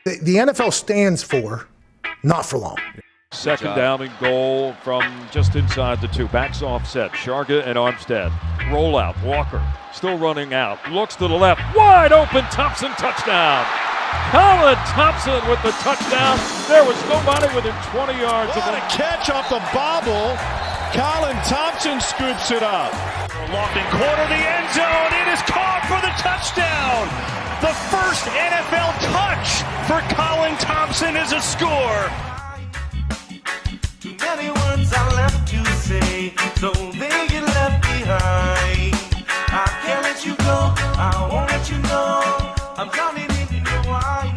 The NFL stands for not for long. Second down and goal from just inside the 2. Backs offset. Sharga and Armstead. Roll out. Walker still running out. Looks to the left. Wide open. Thompson touchdown. Colin Thompson with the touchdown. There was nobody within 20 yards of him. What a catch off the bobble. Colin Thompson scoops it up. Lofting corner the end zone. It is caught for the touchdown. The first NFL touch for Colin Thompson is a score. Too many words I left to say, so they get left behind. I can't let you go, I won't let you know. I'm drowning in your wine.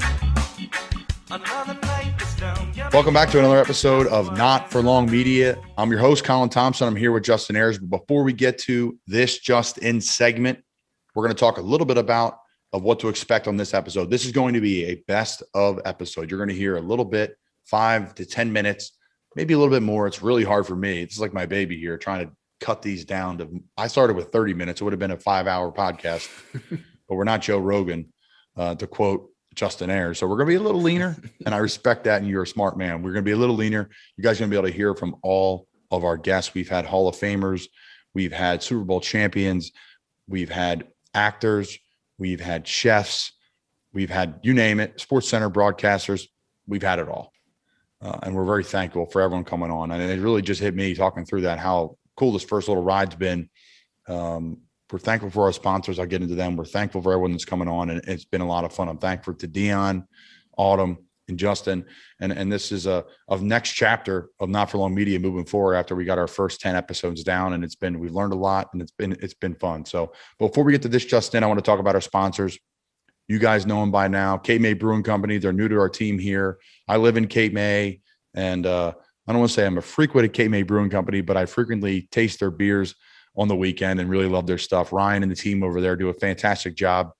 Another night is down. Welcome back to another episode of Not For Long Media. I'm your host, Colin Thompson. I'm here with Justin Ayers. But before we get to this Just In segment, we're going to talk a little bit about what to expect on this episode. This is going to be a best of episode. You're going to hear a little bit, 5 to 10 minutes. Maybe a little bit more. It's really hard for me. It's like my baby here, trying to cut these down to, I started with 30 minutes. It would have been a 5-hour podcast, but we're not Joe Rogan, to quote Justin Ayers. So we're going to be a little leaner, and I respect that. And you're a smart man. We're going to be a little leaner. You guys are going to be able to hear from all of our guests. We've had Hall of Famers. We've had Super Bowl champions. We've had actors. We've had chefs. We've had, you name it, Sports Center broadcasters. We've had it all. And we're very thankful for everyone coming on. And it really just hit me talking through that, how cool this first little ride's been. We're thankful for our sponsors. I'll get into them. We're thankful for everyone that's coming on, and it's been a lot of fun. I'm thankful to Dion, Autumn, and Justin. And this is a next chapter of Not For Long Media moving forward after we got our first 10 episodes down. And we've learned a lot, and it's been fun. So before we get to this Justin, I want to talk about our sponsors. You guys know them by now. Cape May Brewing Company. They're new to our team here. I live in Cape May, and I don't want to say I'm a frequent at Cape May Brewing Company, but I frequently taste their beers on the weekend and really love their stuff. Ryan and the team over there do a fantastic job,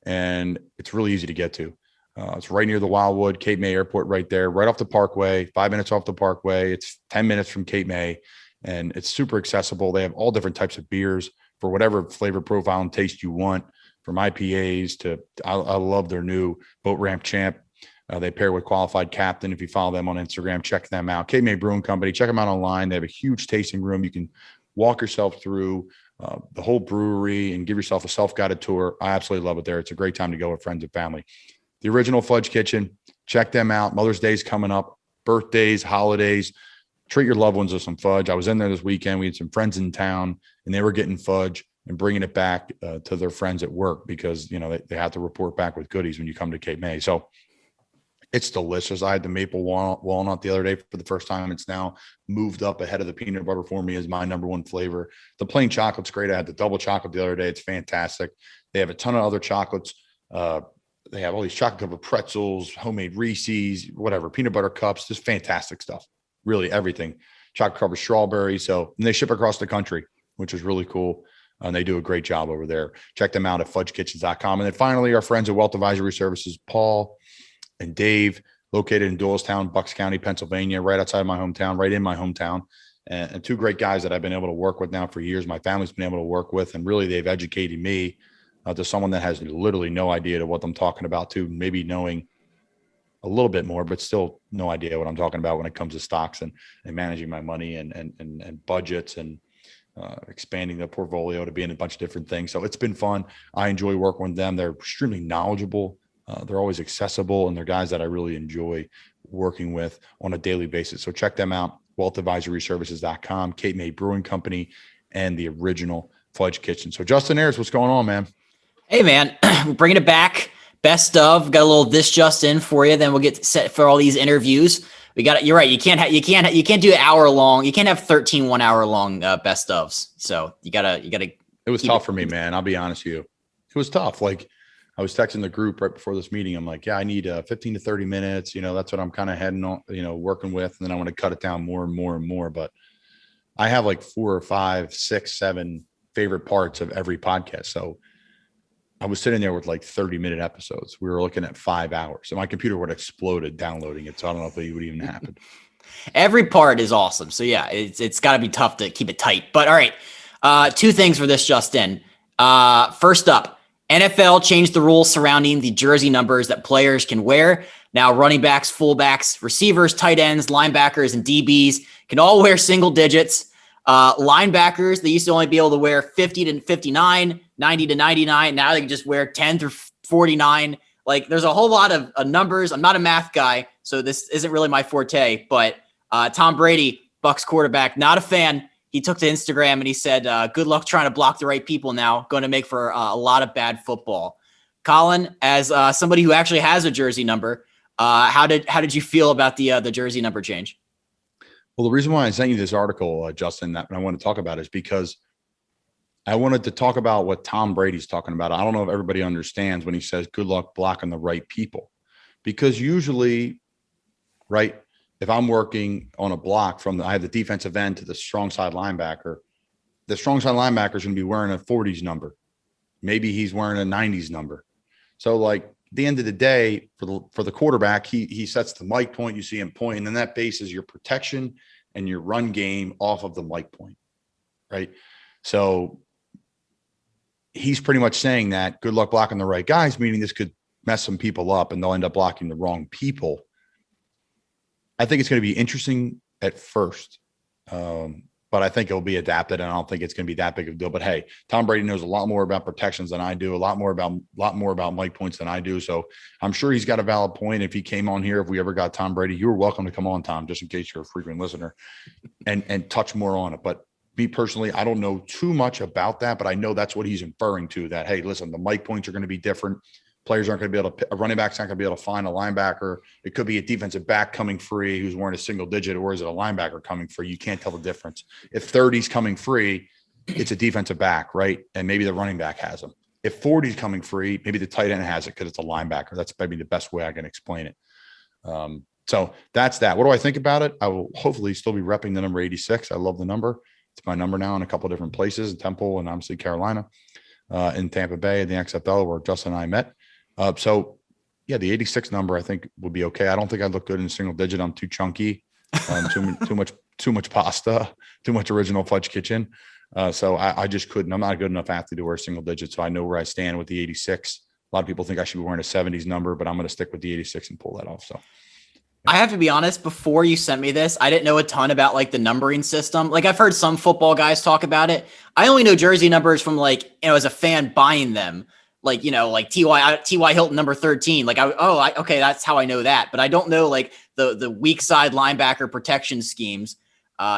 and it's really easy to get to. It's right near the Wildwood, Cape May Airport right there, right off the Parkway, 5 minutes off the Parkway. It's 10 minutes from Cape May, and it's super accessible. They have all different types of beers for whatever flavor profile and taste you want. From IPAs to, I love their new Boat Ramp Champ. They pair with Qualified Captain. If you follow them on Instagram, check them out. Cape May Brewing Company, check them out online. They have a huge tasting room. You can walk yourself through the whole brewery and give yourself a self-guided tour. I absolutely love it there. It's a great time to go with friends and family. The Original Fudge Kitchen, check them out. Mother's Day is coming up, birthdays, holidays. Treat your loved ones with some fudge. I was in there this weekend. We had some friends in town, and they were getting fudge and bringing it back to their friends at work because, you know, they have to report back with goodies when you come to Cape May. So it's delicious. I had the maple walnut the other day for the first time. It's now moved up ahead of the peanut butter for me as my number one flavor. The plain chocolate's great. I had the double chocolate the other day. It's fantastic. They have a ton of other chocolates. They have all these chocolate covered pretzels, homemade Reese's, whatever, peanut butter cups, just fantastic stuff. Really everything. Chocolate covered strawberry. So, and they ship across the country, which is really cool. And they do a great job over there. Check them out at fudgekitchens.com. And then finally, our friends at Wealth Advisory Services, Paul and Dave, located in Doylestown, Bucks County, Pennsylvania, right outside my hometown, right in my hometown. And two great guys that I've been able to work with now for years. My family's been able to work with, and really they've educated me to someone that has literally no idea to what I'm talking about, to maybe knowing a little bit more, but still no idea what I'm talking about when it comes to stocks and managing my money and budgets and expanding the portfolio to be in a bunch of different things. So it's been fun. I enjoy working with them. They're extremely knowledgeable. They're always accessible, and they're guys that I really enjoy working with on a daily basis. So check them out, wealthadvisoryservices.com, Cape May Brewing Company, and the Original Fudge Kitchen. So Justin Ayers, what's going on, man? Hey, man, we're bringing it back. Best of, got a little this just in for you. Then we'll get set for all these interviews. We got it. You're right. You can't do an hour long. You can't have 13 1 hour long best ofs. So you gotta. It was tough for me, man. I'll be honest with you. It was tough. Like, I was texting the group right before this meeting. I'm like, yeah, I need 15 to 30 minutes. You know, that's what I'm kind of heading on, working with. And then I want to cut it down more and more and more. But I have like 4 or 5, 6, 7 favorite parts of every podcast. So I was sitting there with like 30-minute episodes. We were looking at 5 hours. So my computer would have exploded downloading it. So I don't know if it would even happen. Every part is awesome. So yeah, it's got to be tough to keep it tight. But all right, 2 things for this just in. First up, NFL changed the rules surrounding the jersey numbers that players can wear. Now, running backs, fullbacks, receivers, tight ends, linebackers, and DBs can all wear single digits. Linebackers, they used to only be able to wear 50 to 59, 90 to 99. Now they can just wear 10 through 49. Like, there's a whole lot of numbers. I'm not a math guy, so this isn't really my forte. But Tom Brady, Bucs quarterback, not a fan. He took to Instagram and he said, good luck trying to block the right people now. Going to make for a lot of bad football. Colin, as somebody who actually has a jersey number, how did you feel about the jersey number change? Well, the reason why I sent you this article, Justin, that I want to talk about is because I wanted to talk about what Tom Brady's talking about. I don't know if everybody understands when he says good luck blocking the right people, because usually, right, if I'm working on a block I have the defensive end to the strong side linebacker, the strong side linebacker is going to be wearing a 40s number. Maybe he's wearing a 90s number. So, like, at the end of the day, for the quarterback, he sets the mic point. You see him point, and then that bases your protection and your run game off of the mic point, right? So he's pretty much saying that good luck blocking the right guys, meaning this could mess some people up and they'll end up blocking the wrong people. I think it's going to be interesting at first, but I think it'll be adapted, and I don't think it's going to be that big of a deal. But hey, Tom Brady knows a lot more about protections than I do, a lot more about mic points than I do. So I'm sure he's got a valid point. If he came on here, if we ever got Tom Brady, you were welcome to come on, Tom, just in case you're a frequent listener, and touch more on it. But me personally, I don't know too much about that, but I know that's what he's inferring to. That hey, listen, the mic points are going to be different. Players aren't going to be able to, a running back's not going to be able to find a linebacker. It could be a defensive back coming free who's wearing a single digit, or is it a linebacker coming free? You can't tell the difference. If 30's coming free, it's a defensive back, right? And maybe the running back has them. If 40's coming free, maybe the tight end has it because it's a linebacker. That's maybe the best way I can explain it. So that's that. What do I think about it? I will hopefully still be repping the number 86. I love the number. It's my number now in a couple of different places, in Temple and obviously Carolina, in Tampa Bay, in the XFL where Justin and I met. So yeah, the 86 number I think would be okay. I don't think I'd look good in single digit. I'm too chunky, too much pasta, too much original Fudge Kitchen. So I just couldn't. I'm not a good enough athlete to wear single digit. So I know where I stand with the 86. A lot of people think I should be wearing a 70s number, but I'm going to stick with the 86 and pull that off. So I have to be honest, before you sent me this, I didn't know a ton about like the numbering system. Like, I've heard some football guys talk about it. I only know jersey numbers from, like, as a fan buying them. Like, like T.Y. Hilton number 13. Like, okay, that's how I know that. But I don't know, like, the weak side linebacker protection schemes.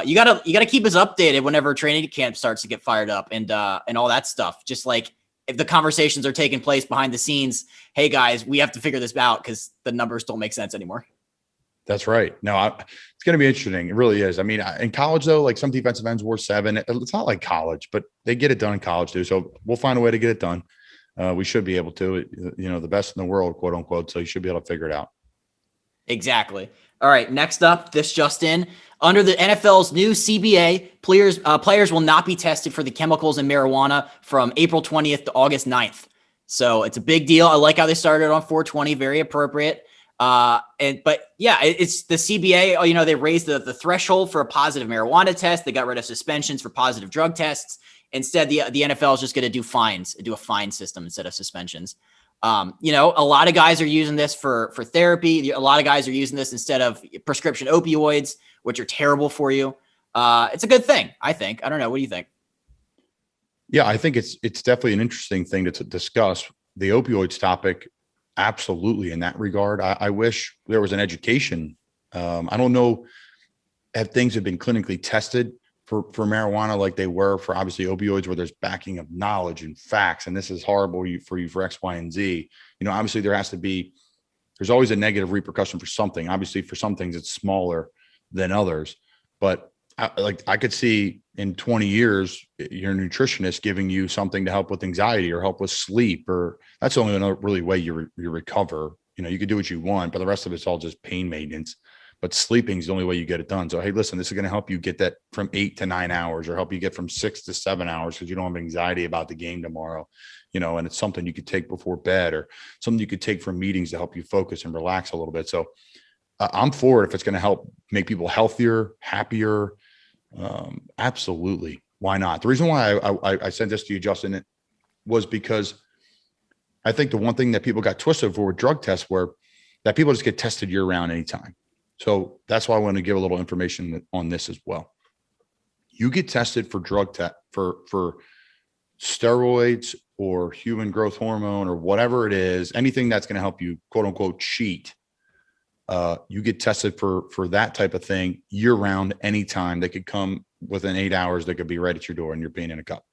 You gotta keep us updated whenever training camp starts to get fired up and all that stuff. Just like if the conversations are taking place behind the scenes, hey guys, we have to figure this out because the numbers don't make sense anymore. That's right. No, it's going to be interesting. It really is. I mean, in college though, like some defensive ends wore 7. It's not like college, but they get it done in college too. So we'll find a way to get it done. We should be able to, the best in the world, quote unquote. So you should be able to figure it out. Exactly. All right. Next up, this just in. Under the NFL's new CBA, players will not be tested for the chemicals in marijuana from April 20th to August 9th. So it's a big deal. I like how they started on 420. Very appropriate. But yeah, it's the CBA. They raised the threshold for a positive marijuana test. They got rid of suspensions for positive drug tests. Instead, the NFL is just going to do a fine system instead of suspensions. A lot of guys are using this for therapy. A lot of guys are using this instead of prescription opioids, which are terrible for you. It's a good thing, I think. I don't know. What do you think? Yeah, I think it's definitely an interesting thing to discuss. The opioids topic, absolutely, in that regard. I wish there was an education. I don't know if things have been clinically tested for marijuana like they were for obviously opioids, where there's backing of knowledge and facts, and this is horrible for you for X, Y, and Z. Obviously there's always a negative repercussion for something. Obviously for some things it's smaller than others, but I could see in 20 years, your nutritionist giving you something to help with anxiety or help with sleep, or that's the only another really way you recover. You could do what you want, but the rest of it's all just pain maintenance. But sleeping is the only way you get it done. So, hey, listen, this is going to help you get that from 8 to 9 hours, or help you get from 6 to 7 hours because you don't have anxiety about the game tomorrow, and it's something you could take before bed, or something you could take from meetings to help you focus and relax a little bit. So I'm for it if it's going to help make people healthier, happier. Absolutely. Why not? The reason why I sent this to you, Justin, was because I think the one thing that people got twisted for with drug tests were that people just get tested year round anytime. So that's why I want to give a little information on this as well. You get tested for drug test for steroids or human growth hormone or whatever it is, anything that's going to help you quote unquote cheat. You get tested for that type of thing year round, anytime. They could come within 8 hours. They could be right at your door and you're peeing in a cup.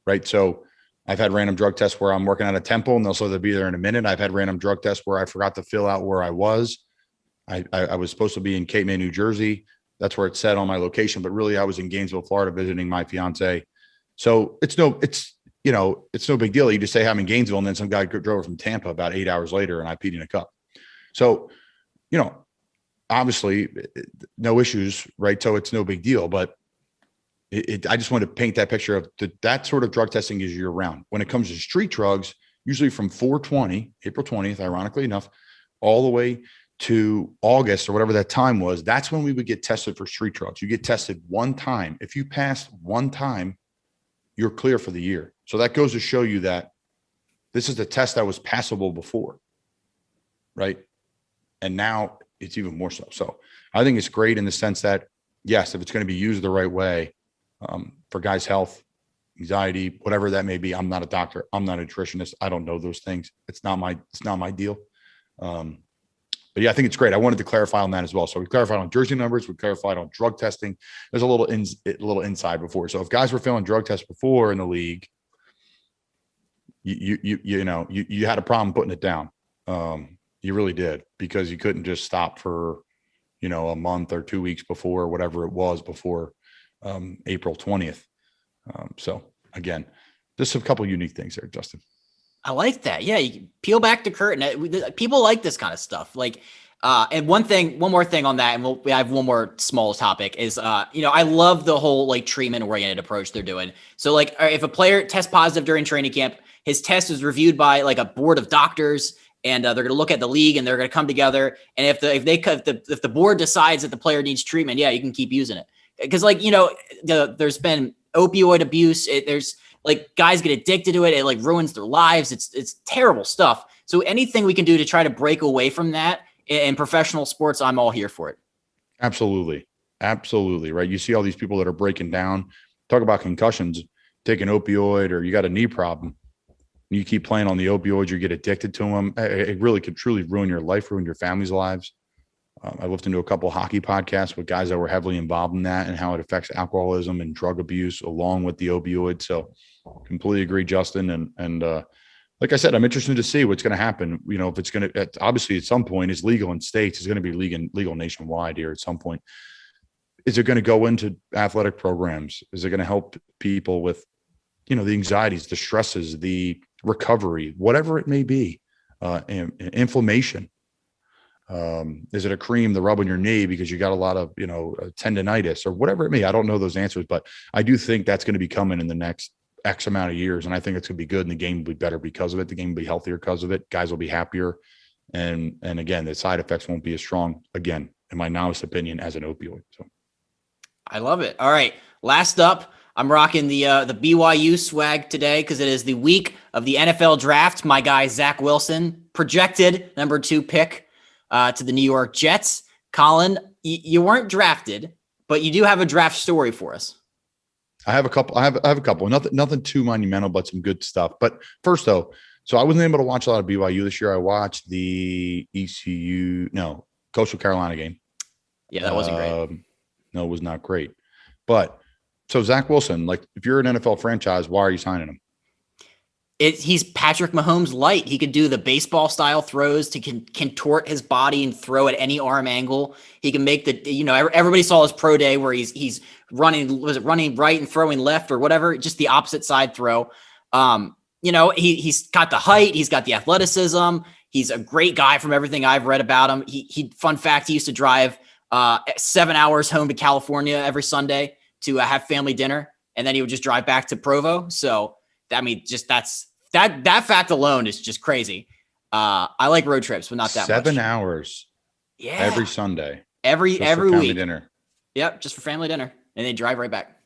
Right. So I've had random drug tests where I'm working at a temple and they'll say they'll be there in a minute. I've had random drug tests where I forgot to fill out where I was. I was supposed to be in Cape May, New Jersey. That's where it said on my location, but really I was in Gainesville, Florida, visiting my fiance. So it's no big deal. You just say I'm in Gainesville, and then some guy drove from Tampa about 8 hours later and I peed in a cup. So, obviously no issues, right? So it's no big deal, but I just want to paint that picture of that sort of drug testing is year round. When it comes to street drugs, usually from 4/20, April 20th, ironically enough, all the way to August or whatever that time was, that's when we would get tested for street drugs. You get tested one time. If you passed one time, you're clear for the year. So that goes to show you that this is the test that was passable before, right? And now it's even more so. So I think it's great in the sense that, yes, if it's going to be used the right way, for guys' health, anxiety, whatever that may be. I'm not a doctor. I'm not a nutritionist. I don't know those things. It's not my deal. But yeah, I think it's great. I wanted to clarify on that as well. So we clarified on jersey numbers. We clarified on drug testing. There's a little inside before. So if guys were failing drug tests before in the league, you had a problem putting it down. You really did, because you couldn't just stop for, a month or 2 weeks before, whatever it was before April 20th. So again, just a couple of unique things there, Justin. I like that. Yeah, you can peel back the curtain. People like this kind of stuff. Like, and one more thing on that, and we have one more small topic is, I love the whole like treatment-oriented approach they're doing. So like, if a player tests positive during training camp, his test is reviewed by like a board of doctors, and they're going to look at the league and they're going to come together. And if the board decides that the player needs treatment, yeah, you can keep using it. Because like, there's been opioid abuse. There's like guys get addicted to it. It like ruins their lives. It's terrible stuff. So anything we can do to try to break away from that in professional sports, I'm all here for it. Absolutely. Absolutely. Right. You see all these people that are breaking down, talk about concussions, take an opioid, or you got a knee problem. You keep playing on the opioids, you get addicted to them. It really could truly ruin your life, ruin your family's lives. I listened to a couple of hockey podcasts with guys that were heavily involved in that and how it affects alcoholism and drug abuse along with the opioids. So completely agree, Justin. And like I said, I'm interested to see what's going to happen. If it's going to, obviously at some point, it's legal in states. It's going to be legal nationwide here at some point. Is it going to go into athletic programs? Is it going to help people with, the anxieties, the stresses, the recovery, whatever it may be, inflammation? Is it a cream to rub on your knee because you got a lot of, tendonitis or whatever it may be? I don't know those answers, but I do think that's going to be coming in the next X amount of years. And I think it's going to be good, and the game will be better because of it. The game will be healthier because of it. Guys will be happier. And again, the side effects won't be as strong, again, in my novice opinion, as an opioid. So I love it. All right. Last up, I'm rocking the BYU swag today because it is the week of the NFL draft. My guy, Zack Wilson, projected number 2 pick to the New York Jets. Colin, you weren't drafted, but you do have a draft story for us. I have a couple. Nothing too monumental, but some good stuff. But first, though, so I wasn't able to watch a lot of BYU this year. I watched the Coastal Carolina game. Yeah, that wasn't great. No, it was not great. But so Zack Wilson, like, if you're an NFL franchise, why are you signing him? He's Patrick Mahomes light. He could do the baseball style throws, to contort his body and throw at any arm angle. He can make everybody saw his pro day where he's running right and throwing left or whatever, just the opposite side throw. He's got the height, he's got the athleticism. He's a great guy from everything I've read about him. Fun fact, he used to drive 7 hours home to California every Sunday to have family dinner, and then he would just drive back to Provo. So that fact alone is just crazy. I like road trips, but not that 7 much. hours. Yeah. Every Sunday. Every week. Dinner. Yep. Just for family dinner. And they drive right back.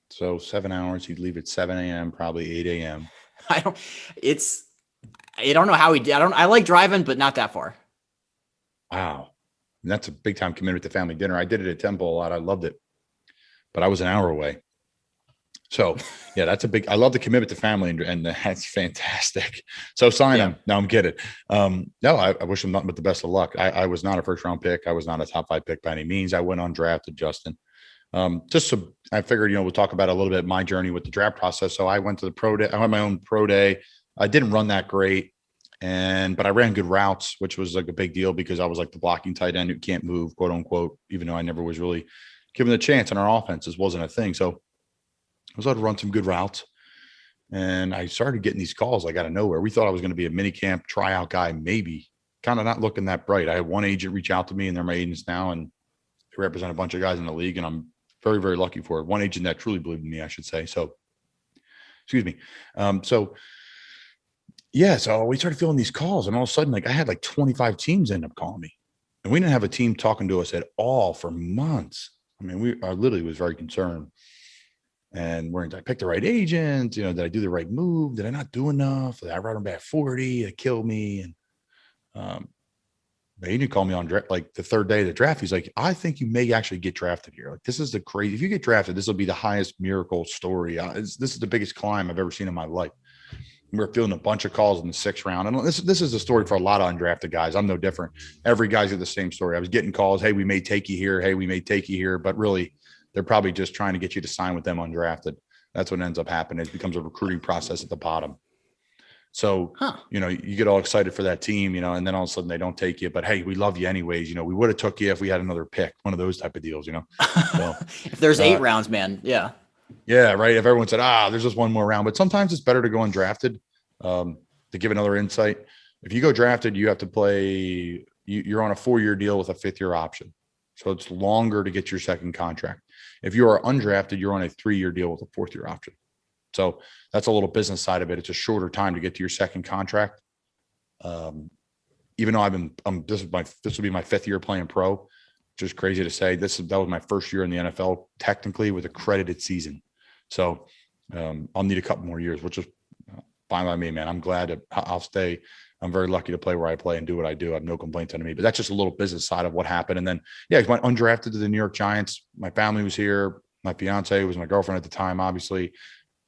So 7 hours. He'd leave at 7 a.m., probably 8 a.m. I don't know how he did. I like driving, but not that far. Wow. And that's a big time commitment to family dinner. I did it at Temple a lot. I loved it, but I was an hour away. So yeah, that's I love the commitment to family, and that's fantastic. So sign him. No, I'm kidding. No, I wish him nothing but the best of luck. I was not a first round pick. I was not a top 5 pick by any means. I went undrafted, Justin. I figured, we'll talk about a little bit my journey with the draft process. So I went to the pro day. I had my own pro day. I didn't run that great. But I ran good routes, which was like a big deal because I was like the blocking tight end who can't move, quote unquote, even though I never was really given the chance in our offense. This wasn't a thing. So I was able to run some good routes, and I started getting these calls like out of nowhere. We thought I was going to be a mini camp tryout guy, maybe, kind of not looking that bright. I had one agent reach out to me, and they're my agents now, and they represent a bunch of guys in the league, and I'm very, very lucky for it. One agent that truly believed in me, I should say. So, excuse me. So we started feeling these calls, and all of a sudden, like I had like 25 teams end up calling me, and we didn't have a team talking to us at all for months. I mean, I literally was very concerned. And did I pick the right agent? Did I do the right move? Did I not do enough? Did I run him back 40 to kill me? And the agent called me on like the third day of the draft. He's like, I think you may actually get drafted here. Like, this is if you get drafted, this will be the highest miracle story. This is the biggest climb I've ever seen in my life. We're feeling a bunch of calls in the 6th round. And this is a story for a lot of undrafted guys. I'm no different. Every guy's got the same story. I was getting calls. Hey, we may take you here. Hey, we may take you here. But really, they're probably just trying to get you to sign with them undrafted. That's what ends up happening. It becomes a recruiting process at the bottom. So, you get all excited for that team, and then all of a sudden they don't take you, but hey, we love you anyways. We would have took you if we had another pick, one of those type of deals, So, if there's 8 rounds, man. Yeah. Yeah. Right. If everyone said, there's just one more round, but sometimes it's better to go undrafted, to give another insight. If you go drafted, you have to play, you're on a 4-year deal with a 5th-year option. So it's longer to get your second contract. If you are undrafted, you're on a 3-year deal with a 4th-year option. So that's a little business side of it. It's a shorter time to get to your second contract. Even though this will be my 5th year playing pro, which is crazy to say. That was my first year in the NFL, technically with a credited season. So I'll need a couple more years, which is fine by me, man. I'm glad I'll stay. I'm very lucky to play where I play and do what I do. I have no complaints on me, but that's just a little business side of what happened. And then, I went undrafted to the New York Giants. My family was here. My fiance was my girlfriend at the time, obviously.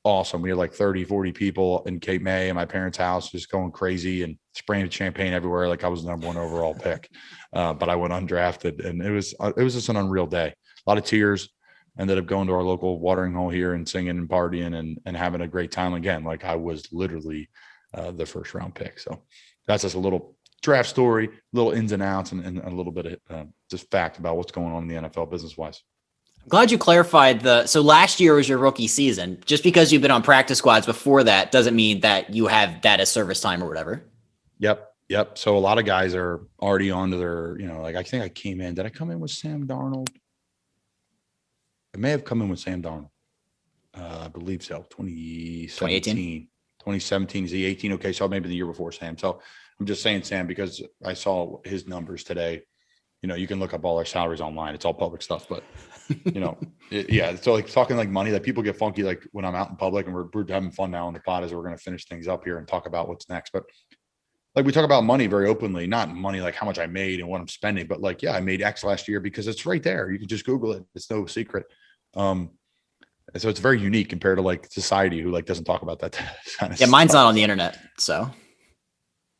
Awesome. We had like 30, 40 people in Cape May at my parents' house, just going crazy and spraying champagne everywhere. Like I was the number 1 overall pick. But I went undrafted, and it was just an unreal day. A lot of tears. Ended up going to our local watering hole here and singing and partying and having a great time again. Like I was literally the 1st round pick. So that's just a little draft story, little ins and outs, and a little bit of just fact about what's going on in the NFL business wise. I'm glad you clarified so last year was your rookie season. Just because you've been on practice squads before that doesn't mean that you have that as service time or whatever. Yep. So a lot of guys are already on to their, like I think I came in. Did I come in with Sam Darnold? I may have come in with Sam Darnold. I believe so. 2017. 2017. Is he 18? Okay. So maybe the year before Sam. So I'm just saying Sam because I saw his numbers today. You can look up all our salaries online. It's all public stuff, but So like talking like money, that people get funky, like when I'm out in public, and we're having fun now on the pod as we're going to finish things up here and talk about what's next. But like we talk about money very openly, not money, like how much I made and what I'm spending, but like, I made X last year because it's right there. You can just Google it. It's no secret. So it's very unique compared to like society who like doesn't talk about that kind of stuff. Mine's not on the internet. So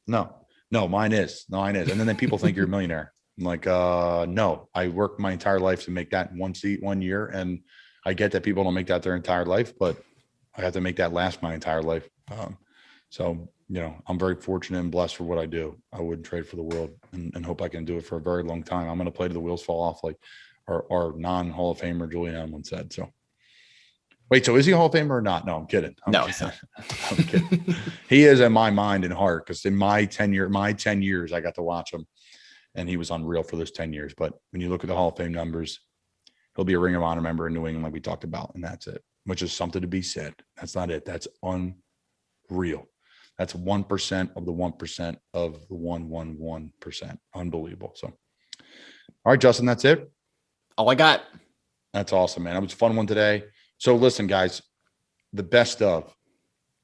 no, mine is. And then people think you're a millionaire. I'm like, no, I worked my entire life to make that in 1 year. And I get that people don't make that their entire life, but I have to make that last my entire life. So, I'm very fortunate and blessed for what I do. I wouldn't trade for the world and hope I can do it for a very long time. I'm going to play to the wheels fall off, like our non-Hall of Famer Julian Edelman said. So wait, so is he a Hall of Famer or not? No, I'm kidding. I'm kidding. He is in my mind and heart, because in my 10 years, I got to watch him, and he was unreal for those 10 years. But when you look at the Hall of Fame numbers, he'll be a Ring of Honor member in New England, like we talked about, and that's it, which is something to be said. That's not it. That's unreal. That's 1% of the 1% of the 111%. Unbelievable. So, all right, Justin, that's it. All I got. That's awesome, man. It was a fun one today. So listen, guys, the best of,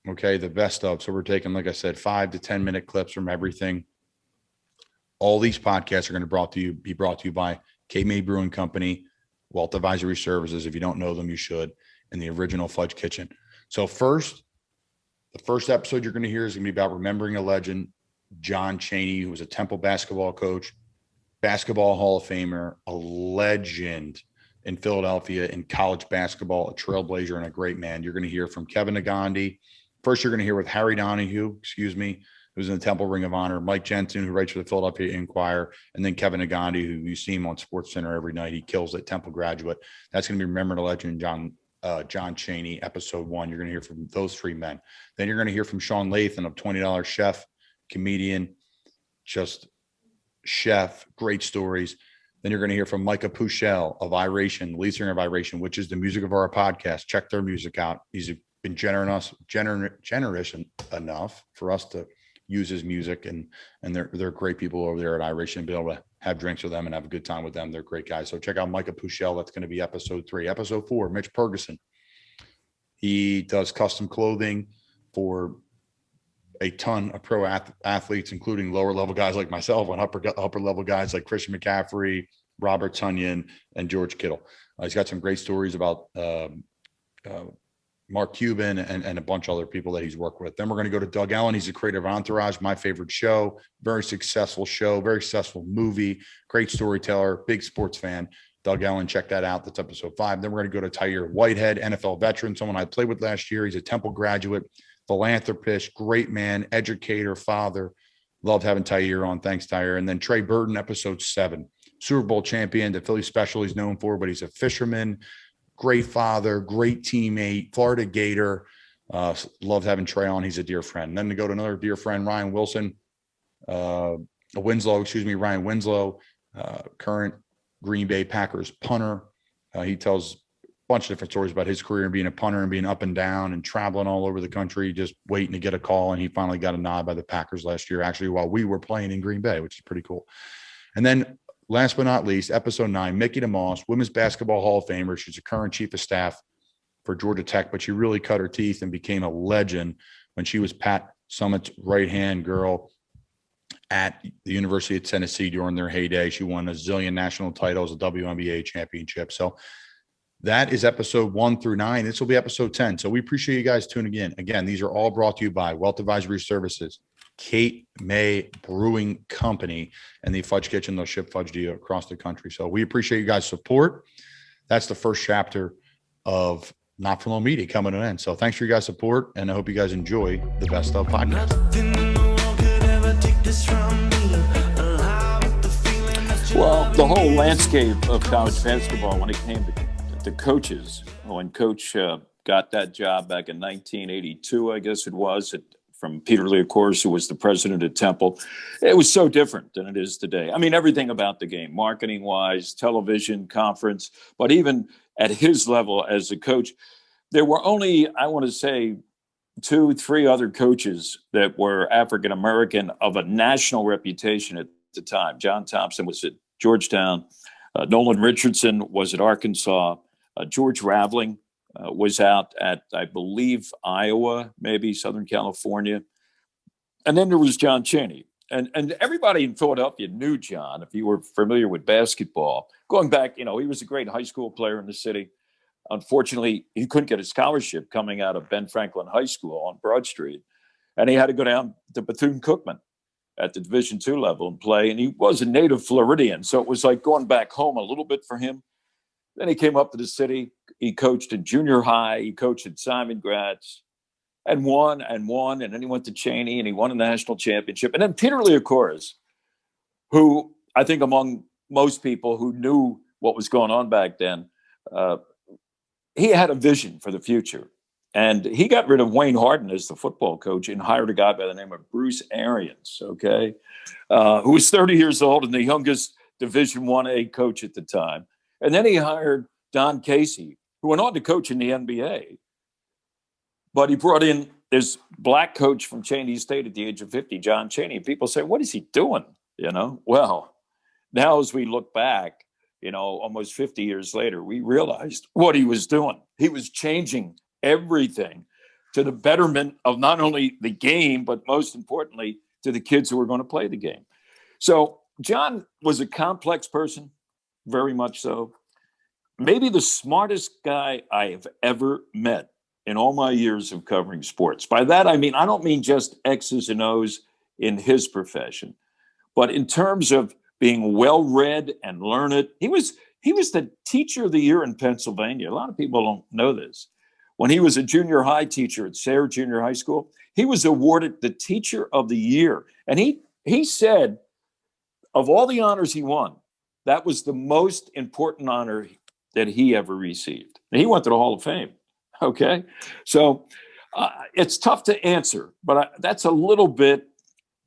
Okay, the best of. So we're taking, like I said, 5 to 10 minute clips from everything. All these podcasts are going to be brought to you by K-May Brewing Company, Wealth Advisory Services. If you don't know them, you should. And the Original Fudge Kitchen. So the first episode you're going to hear is going to be about remembering a legend, John Chaney, who was a Temple basketball coach, basketball Hall of Famer, a legend in Philadelphia in college basketball, a trailblazer and a great man. You're going to hear from Kevin Negandhi. First, you're going to hear with Harry Donahue, who's in the Temple Ring of Honor, Mike Jensen, who writes for the Philadelphia Inquirer, and then Kevin Negandhi, who you see him on SportsCenter every night. He kills it, Temple graduate. That's going to be remembering a legend, John Chaney, episode 1. You're going to hear from those 3 men. Then you're going to hear from Shaun Latham of $20 Chef, comedian, just chef, great stories. Then you're going to hear from Micah Pueschel of Iration, lead singer of Iration, which is the music of our podcast. Check their music out. He's been generous enough for us to use his music, and they're great people over there at Iration. Be able to have drinks with them and have a good time with them. They're great guys. So check out Micah Pueschel. That's going to be episode 3. Episode 4, Mitch Purgason. He does custom clothing for a ton of pro athletes, including lower level guys like myself and upper level guys like Christian McCaffrey, Robert Tonyan, and George Kittle. He's got some great stories about Mark Cuban and a bunch of other people that he's worked with. Then we're going to go to Doug Ellin. He's the creator of Entourage, my favorite show, very successful show, very successful movie, great storyteller, big sports fan. Doug Ellin, check that out. That's episode 5. Then we're going to go to Tahir, Whitehead, NFL veteran, someone I played with last year. He's a Temple graduate, philanthropist, great man, educator, father. Loved having Tahir on. Thanks, Tahir. And then Trey Burton, episode 7, Super Bowl champion, the Philly special he's known for, but he's a fisherman, great father, great teammate, Florida Gator. Loved having Trey on. He's a dear friend. And then to go to another dear friend, Ryan Winslow, current Green Bay Packers punter. He tells a bunch of different stories about his career and being a punter and being up and down and traveling all over the country, just waiting to get a call. And he finally got a nod by the Packers last year, actually, while we were playing in Green Bay, which is pretty cool. And then last but not least, episode 9, Mickie DeMoss, women's basketball Hall of Famer. She's a current chief of staff for Georgia Tech, but she really cut her teeth and became a legend when she was Pat Summitt's right-hand girl at the University of Tennessee during their heyday. She won a zillion national titles, a WNBA championship. So that is episode 1 through 9. This will be episode 10. So we appreciate you guys tuning in. Again, these are all brought to you by Wealth Advisory Services, K-May Brewing Company, and the Fudge Kitchen. They'll ship fudge to you across the country. So we appreciate you guys' support. That's the first chapter of Not For Long Media coming to an end. So thanks for your guys' support, and I hope you guys enjoy the Best Of podcast. Well, the whole landscape of college basketball when it came to coaches, when Coach got that job back in 1982, I guess it was, from Peter Lee, of course, who was the president at Temple. It was so different than it is today. I mean, everything about the game, marketing-wise, television, conference, but even at his level as a coach, there were only, I want to say, 2-3 other coaches that were African-American of a national reputation at the time. John Thompson was at Georgetown. Nolan Richardson was at Arkansas. George Raveling was out at, I believe, Iowa, maybe Southern California. And then there was John Chaney. And everybody in Philadelphia knew John, if you were familiar with basketball. Going back, he was a great high school player in the city. Unfortunately, he couldn't get a scholarship coming out of Ben Franklin High School on Broad Street. And he had to go down to Bethune-Cookman at the Division II level and play. And he was a native Floridian. So it was like going back home a little bit for him. Then he came up to the city. He coached in junior high. He coached at Simon Gratz and won. And then he went to Chaney and he won a national championship. And then Peter Lee, of course, who I think among most people who knew what was going on back then, he had a vision for the future. And he got rid of Wayne Harden as the football coach and hired a guy by the name of Bruce Arians, who was 30 years old and the youngest Division I-A coach at the time. And then he hired Don Casey, who went on to coach in the NBA. But he brought in this black coach from Chaney State at the age of 50, John Chaney. And people say, what is he doing? Well, now as we look back, almost 50 years later, we realized what he was doing. He was changing everything to the betterment of not only the game, but most importantly, to the kids who are going to play the game. So John was a complex person, very much so. Maybe the smartest guy I have ever met in all my years of covering sports. By that, I mean, I don't mean just X's and O's in his profession, but in terms of being well-read and learned. He was the teacher of the year in Pennsylvania. A lot of people don't know this. When he was a junior high teacher at Sayre Junior High School, he was awarded the teacher of the year. And he said, of all the honors he won, that was the most important honor that he ever received. And he went to the Hall of Fame. Okay. So it's tough to answer, but that's a little bit,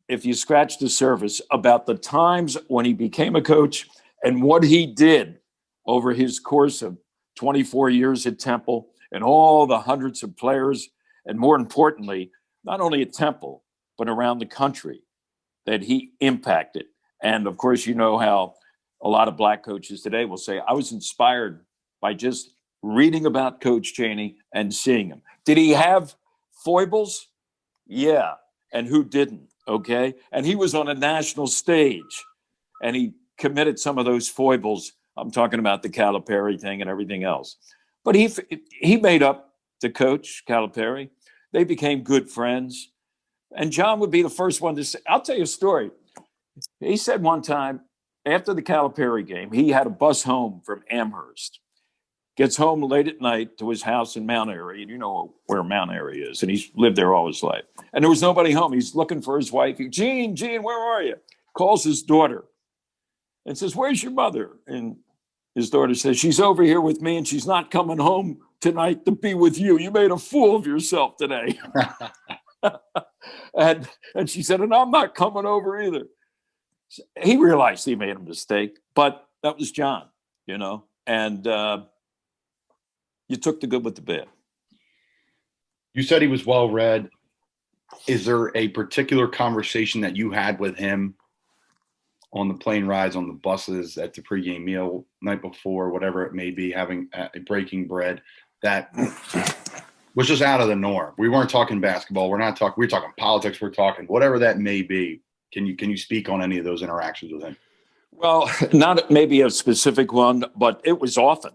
if you scratch the surface, about the times when he became a coach and what he did over his course of 24 years at Temple and all the hundreds of players, and more importantly, not only at Temple, but around the country that he impacted. And of course, you know how a lot of black coaches today will say, I was inspired by just reading about Coach Chaney and seeing him. Did he have foibles? Yeah. And who didn't? Okay. And he was on a national stage and he committed some of those foibles. I'm talking about the Calipari thing and everything else. But he made up to Coach Calipari. They became good friends. And John would be the first one to say, I'll tell you a story. He said one time after the Calipari game, he had a bus home from Amherst. Gets home late at night to his house in Mount Airy. And you know where Mount Airy is. And he's lived there all his life. And there was nobody home. He's looking for his wife. Jean, where are you? Calls his daughter and says, where's your mother? And his daughter says, she's over here with me and she's not coming home tonight to be with you. You made a fool of yourself today. and she said, and I'm not coming over either. So he realized he made a mistake, but that was John, you know, and you took the good with the bad. You said he was well-read. Is there a particular conversation that you had with him on the plane rides, on the buses, at the pregame meal, night before, whatever it may be, having a breaking bread, that was just out of the norm? We weren't talking basketball. We're talking politics. We're talking whatever that may be. Can you speak on any of those interactions with him? Well, not maybe a specific one, but it was often,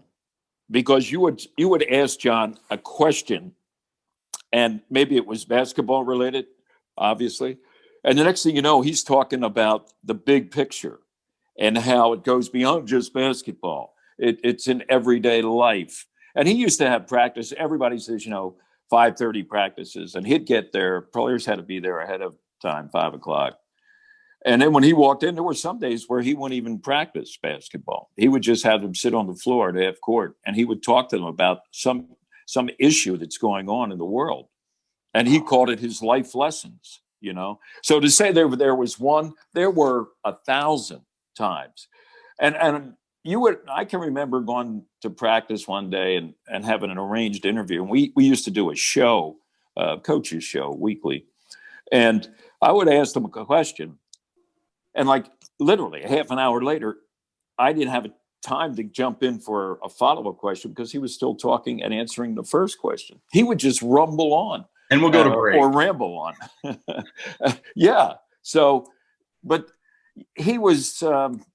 because you would ask John a question, and maybe it was basketball related, obviously. And the next thing you know, he's talking about the big picture and how it goes beyond just basketball. It's in everyday life. And he used to have practice. Everybody says, 5:30 practices, and he'd get there. Players had to be there ahead of time, 5 o'clock. And then when he walked in, there were some days where he wouldn't even practice basketball. He would just have them sit on the floor at half court, and he would talk to them about some issue that's going on in the world. And he called it his life lessons, So to say there was one, there were 1,000 times. And I can remember going to practice one day and having an arranged interview. And we used to do a show, coach's show, weekly. And I would ask them a question. And like literally a half an hour later, I didn't have time to jump in for a follow-up question because he was still talking and answering the first question. He would just rumble on. And we'll go to break. Or ramble on. Yeah. So, but he was,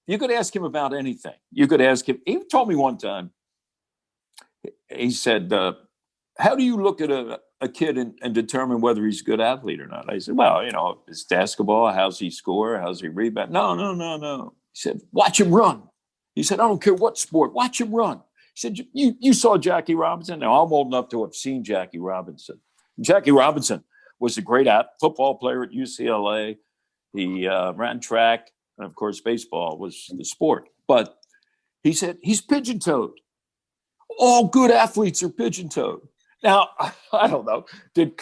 you could ask him about anything. You could ask him. He told me one time, he said, how do you look at a kid and determine whether he's a good athlete or not? I said, well, it's basketball. How's he score? How's he rebound? No. He said, watch him run. He said, I don't care what sport. Watch him run. He said, you saw Jackie Robinson? Now, I'm old enough to have seen Jackie Robinson. Jackie Robinson was a great football player at UCLA. He ran track. And, of course, baseball was the sport. But he said, he's pigeon-toed. All good athletes are pigeon-toed. Now, I don't know. Did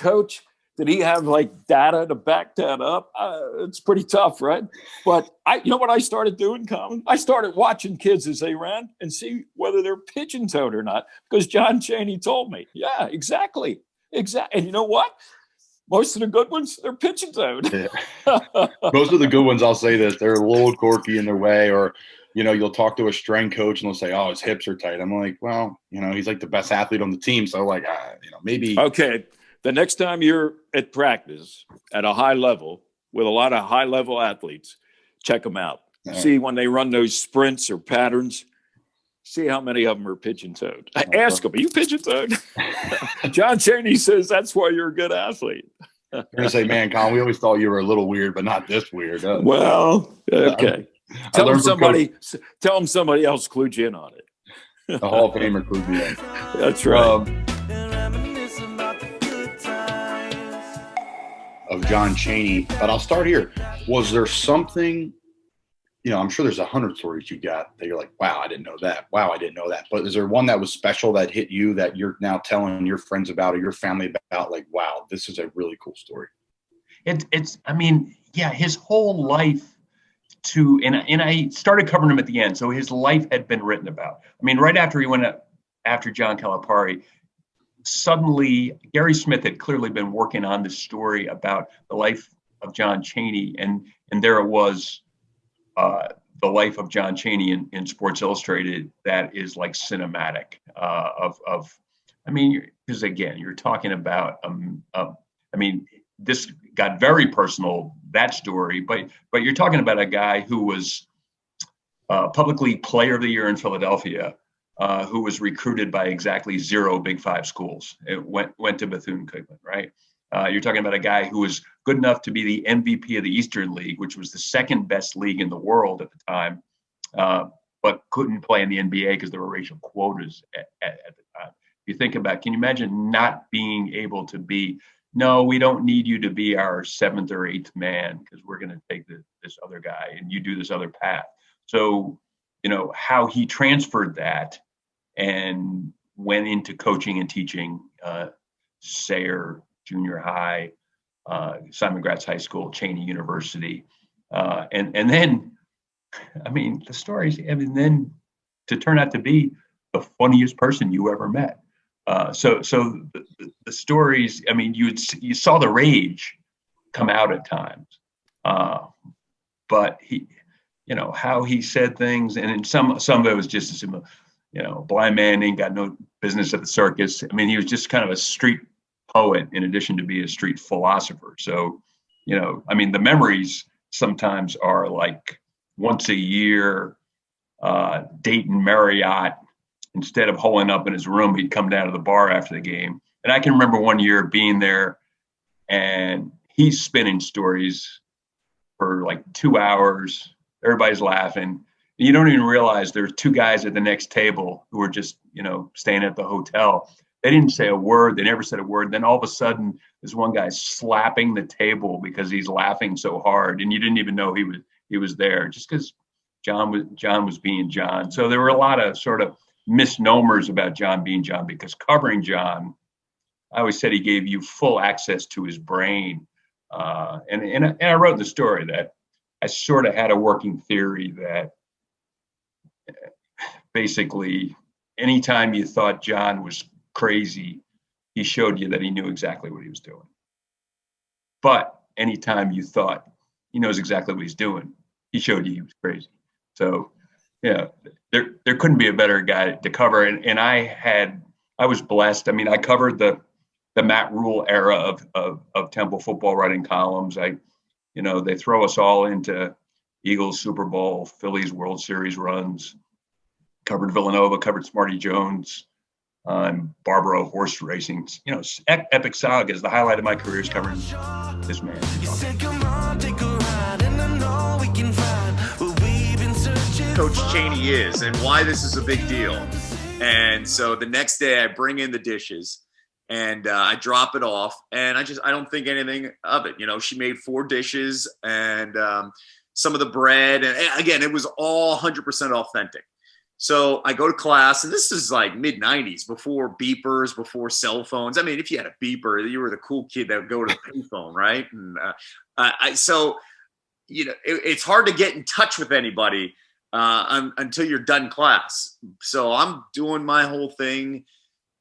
he have like data to back that up? It's pretty tough, right? But you know what I started doing, Colin? I started watching kids as they ran and see whether they're pigeon-toed or not, because John Chaney told me. Yeah, exactly. And you know what? Most of the good ones, they're pigeon-toed. Yeah. Most of the good ones, I'll say this, they're a little quirky in their way, or you'll talk to a strength coach and they'll say, oh, his hips are tight. I'm like, well, he's like the best athlete on the team. So like, maybe. Okay. The next time you're at practice at a high level with a lot of high level athletes, check them out. See when they run those sprints or patterns, see how many of them are pigeon-toed. Ask them, are you pigeon-toed? John Chaney says that's why you're a good athlete. You're going to say, man, Colin, we always thought you were a little weird, but not this weird. Well, okay. Tell them somebody else clued you in on it. The Hall of Famer clued me in. That's right. Of John Chaney, but I'll start here. Was there something, I'm sure there's 100 stories you got that you're like, wow, I didn't know that. Wow, I didn't know that. But is there one that was special that hit you that you're now telling your friends about or your family about? Like, wow, this is a really cool story. His whole life and I started covering him at the end. So his life had been written about. Right after he went after John Calipari, suddenly Gary Smith had clearly been working on this story about the life of John Chaney. And there it was, the life of John Chaney in Sports Illustrated that is like cinematic because again, you're talking about, this got very personal, that story, but you're talking about a guy who was publicly Player of the Year in Philadelphia, who was recruited by exactly 0 Big Five schools. It went to Bethune-Cookman, right? You're talking about a guy who was good enough to be the MVP of the Eastern League, which was the second best league in the world at the time, but couldn't play in the NBA because there were racial quotas at the time. If you think about, can you imagine not being able to be, no, we don't need you to be our 7th or 8th man because we're going to take this other guy and you do this other path. So, how he transferred that and went into coaching and teaching, Sayre Junior High, Simon Gratz High School, Chaney University. And then, the stories, then to turn out to be the funniest person you ever met. So the stories, you saw the rage come out at times, but he, how he said things, and in some of it was just a simple, blind man ain't got no business at the circus. He was just kind of a street poet in addition to be a street philosopher. So, the memories sometimes are like once a year, Dayton Marriott. Instead of holing up in his room, he'd come down to the bar after the game. And I can remember one year being there and he's spinning stories for like 2 hours. Everybody's laughing. And you don't even realize there's 2 guys at the next table who were just, staying at the hotel. They didn't say a word. They never said a word. Then all of a sudden, there's one guy slapping the table because he's laughing so hard. And you didn't even know he was there just because John was being John. So there were a lot of sort of misnomers about John being John, because covering John, I always said he gave you full access to his brain. And I wrote in the story that I sort of had a working theory that basically anytime you thought John was crazy, he showed you that he knew exactly what he was doing. But anytime you thought he knows exactly what he's doing, he showed you he was crazy. So yeah, there couldn't be a better guy to cover. And I was blessed. I covered the Matt Rule era of Temple football, writing columns. They throw us all into Eagles Super Bowl, Phillies World Series runs, covered Villanova, covered Smarty Jones, Barbaro horse racing. Epic sagas. The highlight of my career is covering this man. Coach Chaney is and why this is a big deal. And so the next day I bring in the dishes and I drop it off and I don't think anything of it. She made 4 dishes and some of the bread. And again, it was all 100% authentic. So I go to class, and this is like mid-90s, before beepers, before cell phones. If you had a beeper, you were the cool kid that would go to the payphone, right? And it's hard to get in touch with anybody until you're done class. So I'm doing my whole thing,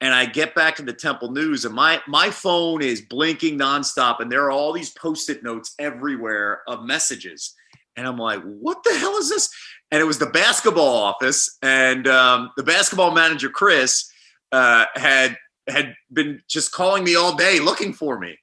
and I get back to the Temple News, and my phone is blinking nonstop, and there are all these Post-it notes everywhere of messages. And I'm like, what the hell is this? And it was the basketball office, and the basketball manager, Chris, had had been just calling me all day looking for me.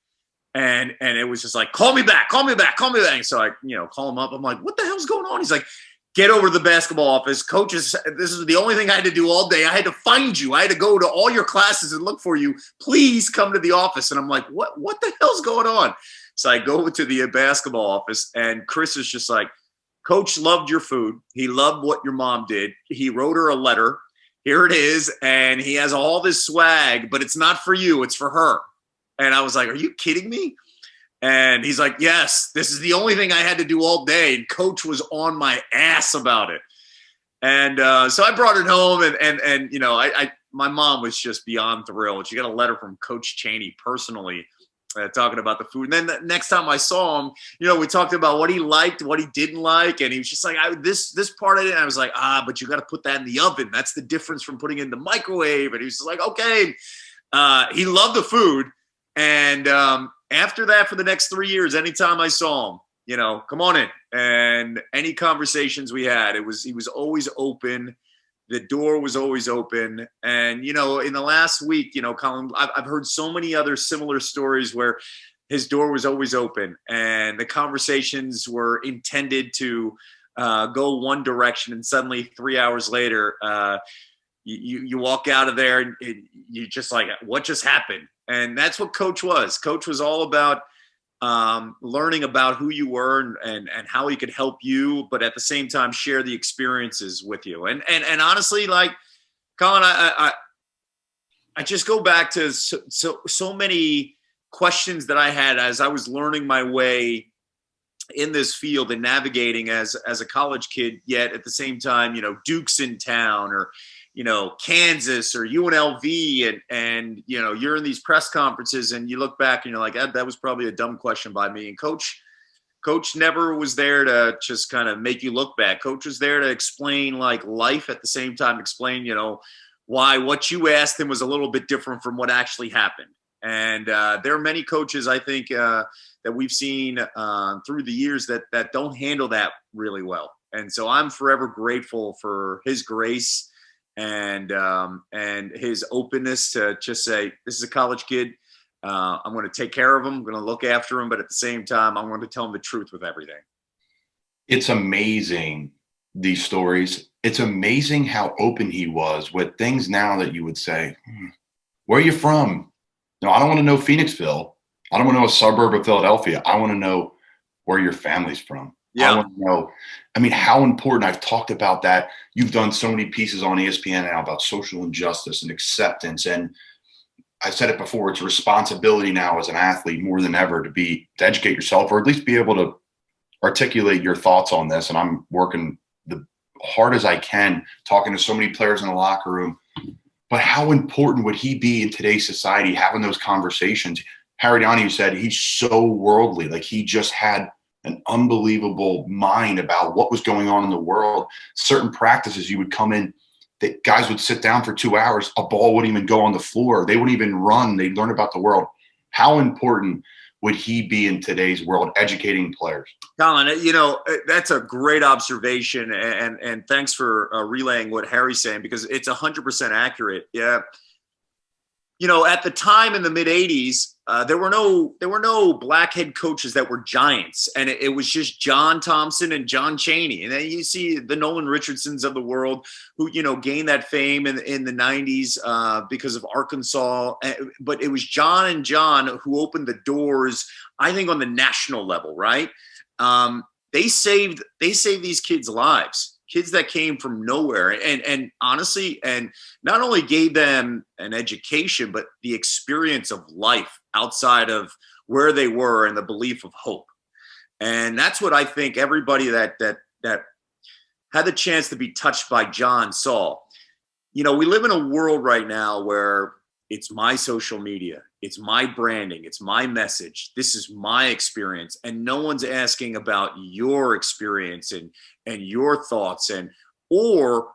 And it was just like, call me back. So I, call him up. I'm like, what the hell's going on? He's like, get over to the basketball office. Coaches, this is the only thing I had to do all day. I had to find you. I had to go to all your classes and look for you. Please come to the office. And I'm like, what the hell's going on? So I go to the basketball office, and Chris is just like, Coach loved your food. He loved what your mom did. He wrote her a letter. Here it is. And he has all this swag, but it's not for you. It's for her. And I was like, are you kidding me? And he's like, yes, this is the only thing I had to do all day. And Coach was on my ass about it. And so I brought it home, and my mom was just beyond thrilled. She got a letter from Coach Chaney personally talking about the food. And then the next time I saw him, we talked about what he liked, what he didn't like. And he was just like, this part of it. And I was like, but you got to put that in the oven. That's the difference from putting it in the microwave. And he was just like, okay. He loved the food. And after that, for the next 3 years, anytime I saw him, come on in. And any conversations we had, he was always open. The door was always open. And, in the last week, Colin, I've heard so many other similar stories where his door was always open and the conversations were intended to go one direction. And suddenly 3 hours later, you walk out of there and you're just like, what just happened? And that's what Coach was. Coach was all about learning about who you were and how he could help you, but at the same time share the experiences with you. And honestly, like, Colin, I just go back to so many questions that I had as I was learning my way in this field and navigating as a college kid, yet at the same time, Duke's in town, or Kansas or UNLV, and you're in these press conferences and you look back and you're like, that was probably a dumb question by me. And Coach never was there to just kind of make you look bad. Coach was there to explain like life, at the same time explain, why what you asked him was a little bit different from what actually happened. And there are many coaches, I think, that we've seen through the years that don't handle that really well. And so I'm forever grateful for his grace and his openness to just say, this is a college kid. I'm going to take care of him. I'm going to look after him. But at the same time, I'm going to tell him the truth with everything. It's amazing, these stories. It's amazing how open he was with things now that you would say, where are you from? No, I don't want to know Phoenixville. I don't want to know a suburb of Philadelphia. I want to know where your family's from. Yeah. I want to know, how important. I've talked about that. You've done so many pieces on ESPN now about social injustice and acceptance. And I said it before, it's a responsibility now as an athlete more than ever to educate yourself, or at least be able to articulate your thoughts on this. And I'm working the hard as I can, talking to so many players in the locker room. But how important would he be in today's society, having those conversations? Harry Donahue said he's so worldly. Like, he just had an unbelievable mind about what was going on in the world. Certain practices, you would come in, that guys would sit down for 2 hours. A ball wouldn't even go on the floor. They wouldn't even run. They'd learn about the world. How important would he be in today's world, educating players? Colin, that's a great observation. And thanks for relaying what Harry's saying, because it's 100% accurate. Yeah. At the time in the mid 80s, there were no black head coaches that were giants, and it was just John Thompson and John Chaney. And then you see the Nolan Richardsons of the world who, gained that fame in the 90s because of Arkansas. But it was John and John who opened the doors, I think, on the national level, right? They saved these kids' lives. Kids that came from nowhere, and honestly, and not only gave them an education, but the experience of life outside of where they were and the belief of hope. And that's what I think everybody that had the chance to be touched by John saw. We live in a world right now where it's my social media, it's my branding, it's my message. This is my experience, and no one's asking about your experience and your thoughts, or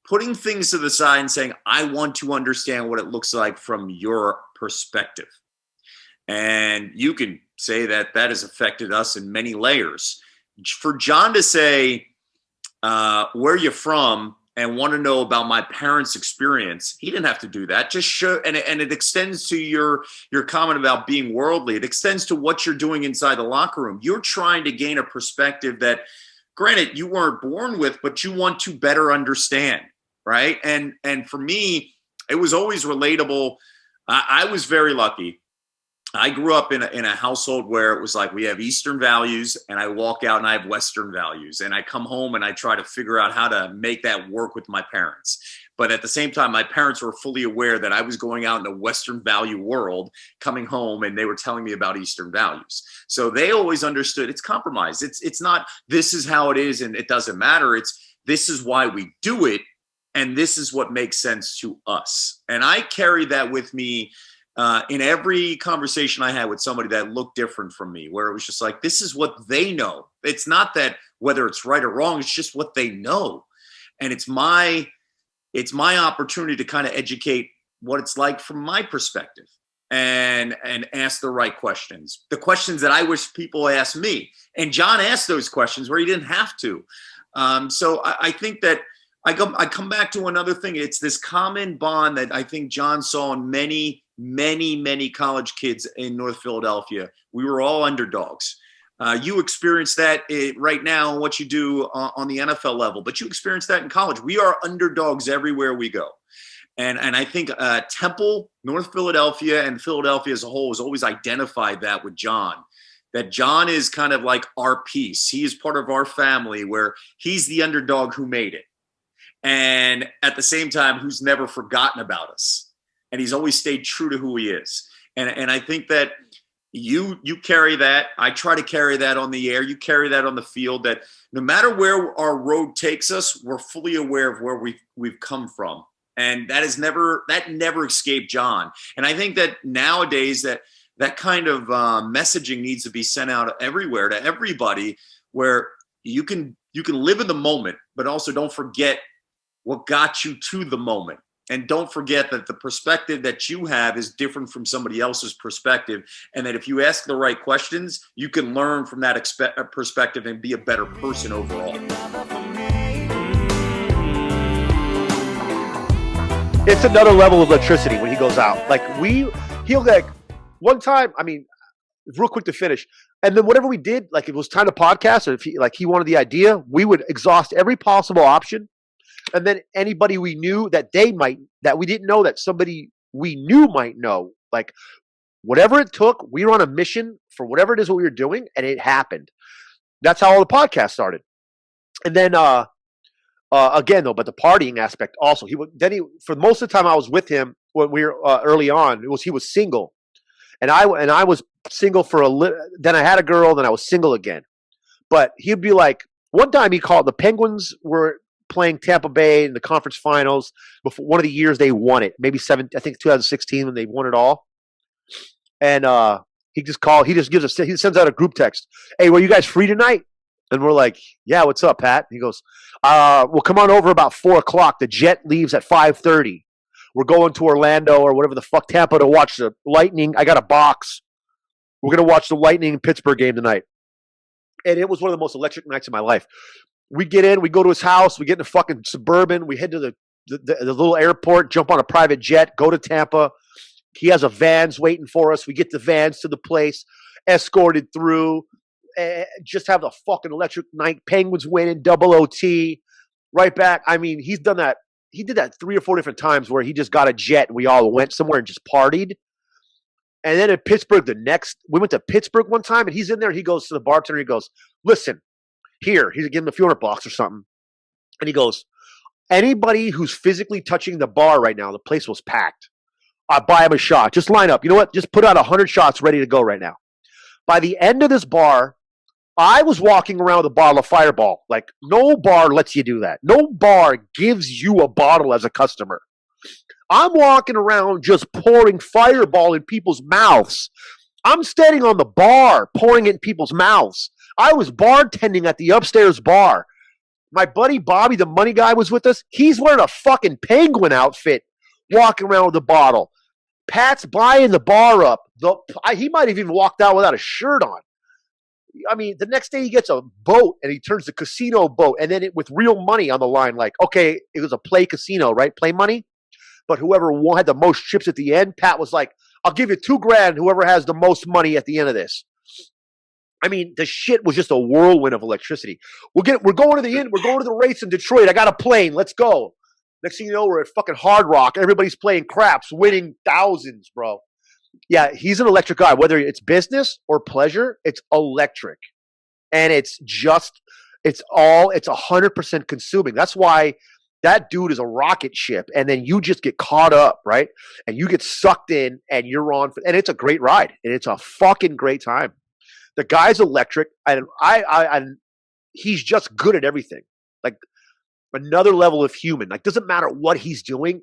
putting things to the side and saying, I want to understand what it looks like from your perspective. And you can say that has affected us in many layers. For John to say, where you from, and want to know about my parents' experience, he didn't have to do that. Just show, and it extends to your comment about being worldly. It extends to what you're doing inside the locker room. You're trying to gain a perspective that, granted, you weren't born with, but you want to better understand, right? And for me, it was always relatable. I was very lucky. I grew up in a household where it was like we have Eastern values, and I walk out and I have Western values, and I come home and I try to figure out how to make that work with my parents. But at the same time, my parents were fully aware that I was going out in a Western value world, coming home, and they were telling me about Eastern values. So they always understood it's compromise. It's not this is how it is and it doesn't matter. It's this is why we do it, and this is what makes sense to us. And I carry that with me in every conversation I had with somebody that looked different from me, where it was just like, this is what they know. It's not that whether it's right or wrong, it's just what they know. And it's my opportunity to kind of educate what it's like from my perspective and ask the right questions, the questions that I wish people asked me. And John asked those questions where he didn't have to. So I think that I come back to another thing. It's this common bond that I think John saw in many college kids in North Philadelphia. We were all underdogs. You experience that right now in what you do on the NFL level, but you experience that in college. We are underdogs everywhere we go. And I think Temple, North Philadelphia, and Philadelphia as a whole has always identified that with John, that John is kind of like our piece. He is part of our family where he's the underdog who made it. And at the same time, who's never forgotten about us. And he's always stayed true to who he is. And I think that you carry that. I try to carry that on the air. You carry that on the field, that no matter where our road takes us, we're fully aware of where we've come from. And that never escaped John. And I think that nowadays that kind of messaging needs to be sent out everywhere to everybody, where you can live in the moment, but also don't forget what got you to the moment. And don't forget that the perspective that you have is different from somebody else's perspective. And that if you ask the right questions, you can learn from that perspective and be a better person overall. It's another level of electricity when he goes out. Like he'll like one time, I mean, real quick to finish. And then whatever we did, like if it was time to podcast or if he wanted the idea, we would exhaust every possible option. And then anybody we knew that we didn't know that somebody we knew might know, like whatever it took, we were on a mission for whatever it is what we were doing, and it happened. That's how all the podcast started. And then again though, but the partying aspect also. For most of the time I was with him when we were early on, he was single, and I was single for a little. Then I had a girl, then I was single again. But he'd be like, one time he called, the Penguins were playing Tampa Bay in the conference finals before one of the years they won it, maybe 2016 when they won it all. And he sends out a group text. Hey, were you guys free tonight? And we're like, yeah, what's up, Pat? He goes, well, come on over about 4:00. The jet leaves at 5:30. We're going to Orlando or whatever the fuck, Tampa, to watch the Lightning. I got a box. We're going to watch the Lightning and Pittsburgh game tonight. And it was one of the most electric nights of my life. We get in, we go to his house, we get in a fucking Suburban, we head to the little airport, jump on a private jet, go to Tampa. He has a vans waiting for us. We get the vans to the place, escorted through, just have the fucking electric night. Penguins winning, double OT, right back. I mean, he's done that. He did that 3 or 4 different times where he just got a jet and we all went somewhere and just partied. And then in Pittsburgh, we went to Pittsburgh one time and he's in there. He goes to the bartender. He goes, listen, here, he's giving him a few $100 or something. And he goes, anybody who's physically touching the bar right now, the place was packed. I'll buy him a shot. Just line up. You know what? Just put out 100 shots ready to go right now. By the end of this bar, I was walking around with a bottle of Fireball. Like, no bar lets you do that. No bar gives you a bottle as a customer. I'm walking around just pouring Fireball in people's mouths. I'm standing on the bar pouring it in people's mouths. I was bartending at the upstairs bar. My buddy Bobby, the money guy, was with us. He's wearing a fucking penguin outfit, walking around with a bottle. Pat's buying the bar up. He might have even walked out without a shirt on. I mean, the next day he gets a boat and he turns the casino boat, and then with real money on the line. Like, okay, it was a play casino, right? Play money. But whoever had the most chips at the end, Pat was like, I'll give you $2,000, whoever has the most money at the end of this. I mean, the shit was just a whirlwind of electricity. We're going to the end. We're going to the race in Detroit. I got a plane. Let's go. Next thing you know, we're at fucking Hard Rock. Everybody's playing craps, winning thousands, bro. Yeah, he's an electric guy. Whether it's business or pleasure, it's electric. And it's 100% consuming. That's why that dude is a rocket ship. And then you just get caught up, right? And you get sucked in and you're on. And it's a great ride. And it's a fucking great time. The guy's electric. And he's just good at everything. Like another level of human. Like doesn't matter what he's doing.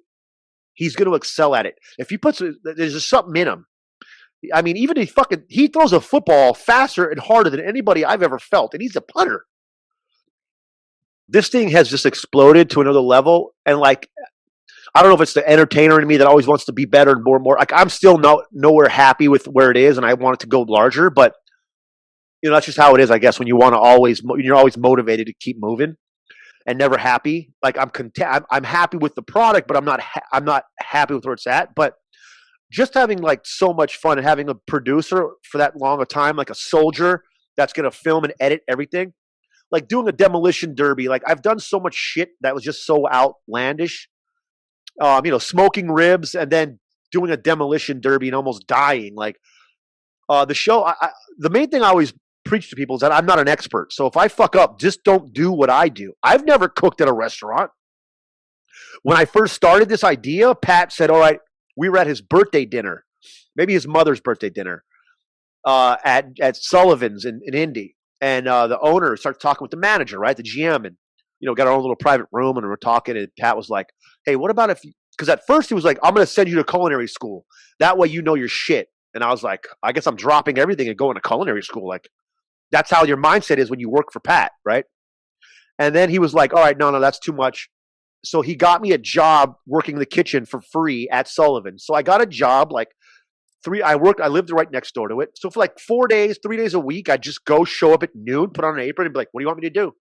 He's going to excel at it. If he there's just something in him. I mean, even he throws a football faster and harder than anybody I've ever felt. And he's a punter. This thing has just exploded to another level. And like, I don't know if it's the entertainer in me that always wants to be better and more and more. Like I'm still nowhere happy with where it is. And I want it to go larger, but you know, that's just how it is, I guess, when you're always motivated to keep moving and never happy. Like I'm content. I'm happy with the product, but I'm not happy with where it's at. But just having like so much fun and having a producer for that long a time, like a soldier that's going to film and edit everything, like doing a demolition derby. Like I've done so much shit that was just so outlandish, you know, smoking ribs and then doing a demolition derby and almost dying. Like the show, the main thing I always preach to people is that I'm not an expert. So if I fuck up, just don't do what I do. I've never cooked at a restaurant. When I first started this idea, Pat said, all right, we were at his birthday dinner, maybe his mother's birthday dinner at Sullivan's in Indy. And the owner starts talking with the manager, right? The GM, and, you know, got our own little private room and we're talking. And Pat was like, hey, what about because at first he was like, I'm going to send you to culinary school. That way, you know, your shit. And I was like, I guess I'm dropping everything and going to culinary school. Like, that's how your mindset is when you work for Pat, right? And then he was like, all right, no, that's too much. So he got me a job working in the kitchen for free at Sullivan. So I got a job like I lived right next door to it. So for like 3 days a week, I'd just go show up at noon, put on an apron and be like, what do you want me to do?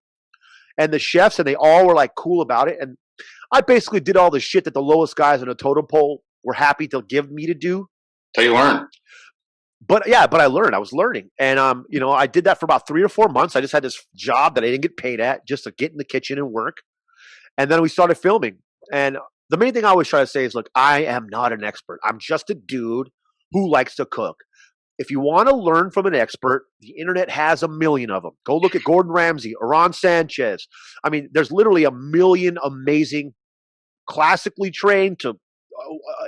And the chefs, and they all were like cool about it. And I basically did all the shit that the lowest guys on the totem pole were happy to give me to do. Till you learn. But I learned. I was learning. And, you know, I did that for about 3 or 4 months. I just had this job that I didn't get paid at just to get in the kitchen and work. And then we started filming. And the main thing I always try to say is, look, I am not an expert. I'm just a dude who likes to cook. If you want to learn from an expert, the internet has a million of them. Go look at Gordon Ramsay, Aaron Sanchez. I mean, there's literally a million amazing, classically trained to,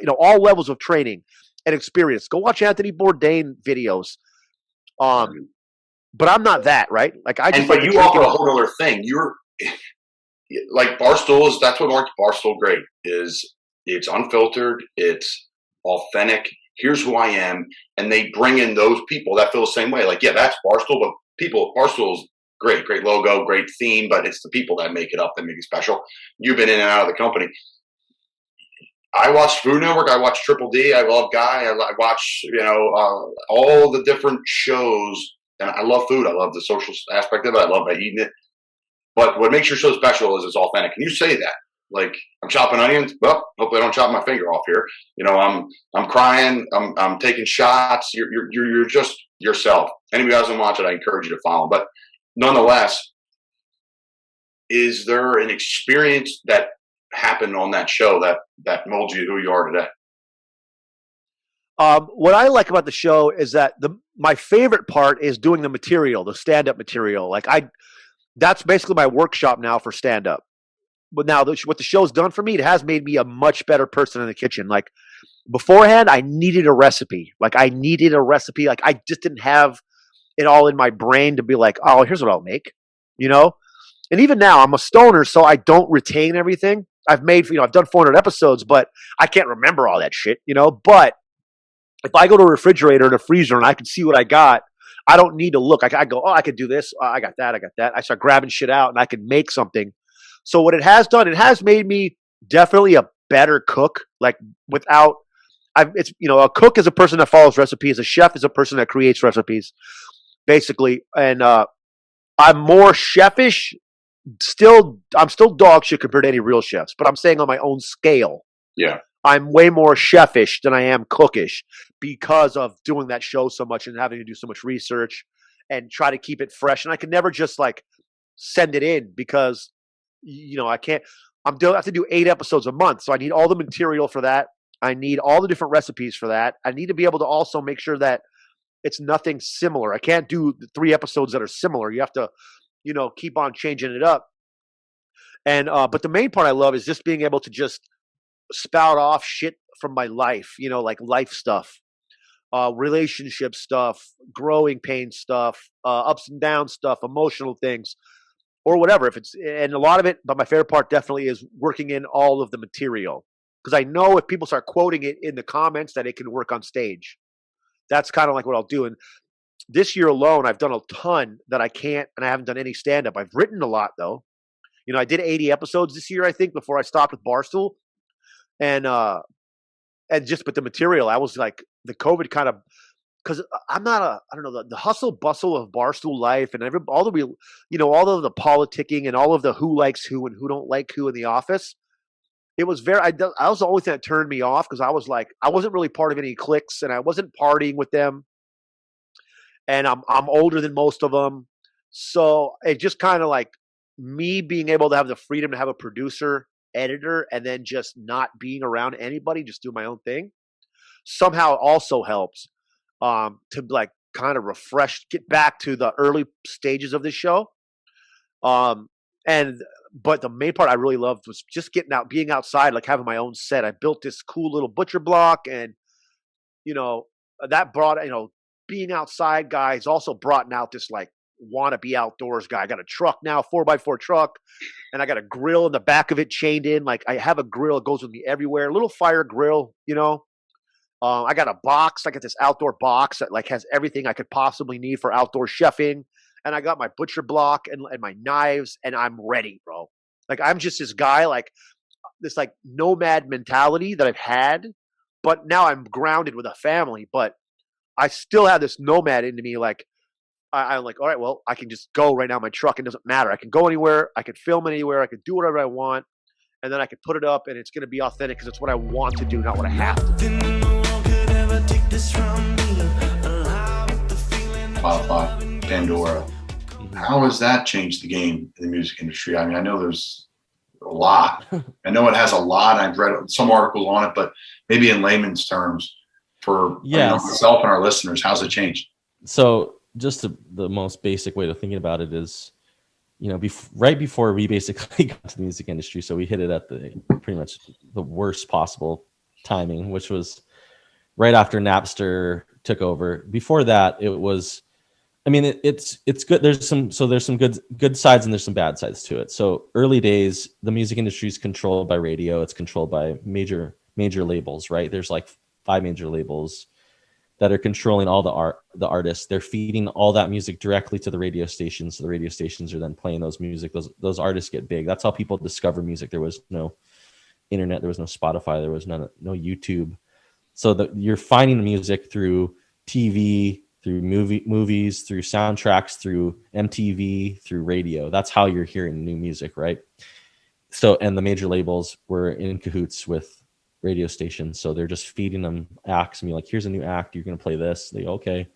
you know, all levels of training and experience. Go watch Anthony Bourdain videos. But I'm not that, right? Like but you offer a whole other thing. You're like Barstool is. That's what makes Barstool great. Is it's unfiltered. It's authentic. Here's who I am, and they bring in those people that feel the same way. Like, yeah, that's Barstool, but Barstool's great logo, great theme, but it's the people that make it up that make it special. You've been in and out of the company. I watch Food Network. I watch Triple D. I love Guy. I watch, you know, all the different shows, and I love food. I love the social aspect of it. I love eating it. But what makes your show special is it's authentic. And you say that. Like, I'm chopping onions. Well, hopefully I don't chop my finger off here. You know, I'm crying. I'm taking shots. You're just yourself. Anybody who doesn't watch it, I encourage you to follow. But nonetheless, is there an experience that happened on that show that molds you who you are today? What I like about the show is that my favorite part is doing the material, the stand-up material. Like that's basically my workshop now for stand-up. But now what the show's done for me, it has made me a much better person in the kitchen. Like beforehand, I needed a recipe. Like I just didn't have it all in my brain to be like, oh, here's what I'll make, you know? And even now I'm a stoner, so I don't retain everything. I've done 400 episodes, but I can't remember all that shit, you know? But if I go to a refrigerator and a freezer and I can see what I got, I don't need to look. I go, oh, I could do this. I got that. I start grabbing shit out and I can make something. So what it has done, it has made me definitely a better cook. Like a cook is a person that follows recipes. A chef is a person that creates recipes. basically. And I'm more chefish. I'm still dog shit compared to any real chefs, but I'm saying on my own scale. Yeah. I'm way more chefish than I am cookish because of doing that show so much and having to do so much research and try to keep it fresh. And I could never just like send it in because, I can't. I have to do 8 episodes a month, so I need all the material for that. I need all the different recipes for that. I need to be able to also make sure that it's nothing similar. I can't do 3 episodes that are similar. You have to, keep on changing it up. And but the main part I love is just being able to just spout off shit from my life, like life stuff, relationship stuff, growing pain stuff, ups and downs stuff, emotional things, or whatever. And a lot of it, but my favorite part definitely is working in all of the material. Because I know if people start quoting it in the comments that it can work on stage. That's kind of like what I'll do. And this year alone, I've done a ton that I can't, and I haven't done any stand-up. I've written a lot, though. I did 80 episodes this year, I think, before I stopped with Barstool. But the material, I was like, the COVID kind of, because I'm not I don't know, the hustle bustle of Barstool life and all of the politicking and all of the who likes who and who don't like who in the office. It was I was the only thing that turned me off because I was like, I wasn't really part of any cliques and I wasn't partying with them. And I'm older than most of them. So it just kind of like me being able to have the freedom to have a producer, editor, and then just not being around anybody, just do my own thing, somehow also helps to like kind of refresh, get back to the early stages of this show. But the main part I really loved was just getting out, being outside, like having my own set. I built this cool little butcher block and, that brought, being outside guys also brought out this like want to be outdoors guy. I got a truck now, 4x4 truck, and I got a grill in the back of it chained in. Like I have a grill that goes with me everywhere, a little fire grill, I got a box. I got this outdoor box that like has everything I could possibly need for outdoor chefing. And I got my butcher block and my knives, and I'm ready, bro. Like I'm just this guy, like this like nomad mentality that I've had, but now I'm grounded with a family, but I still have this nomad into me. Like I'm like, all right, well, I can just go right now in my truck. It doesn't matter. I can go anywhere. I can film anywhere. I can do whatever I want. And then I can put it up and it's going to be authentic because it's what I want to do, not what I have to do. Spotify, Pandora. How has that changed the game in the music industry? I mean, I know there's a lot. I know it has a lot. I've read some articles on it, but maybe in layman's terms for myself and our listeners, how's it changed? So just the most basic way of thinking about it is, right before we basically got to the music industry. So we hit it at pretty much the worst possible timing, which was right after Napster took over. Before that, it was, it's good. There's some good sides and there's some bad sides to it. So early days, the music industry is controlled by radio. It's controlled by major labels, right? There's like 5 major labels that are controlling all the artists. They're feeding all that music directly to the radio stations. So the radio stations are then playing those music. Those artists get big. That's how people discover music. There was no internet. There was no Spotify. There was no YouTube. So you're finding the music through TV, through movies, through soundtracks, through MTV, through radio. That's how you're hearing new music, right? So, and the major labels were in cahoots with radio stations. So they're just feeding them acts and be like, here's a new act. You're going to play this. They go, okay.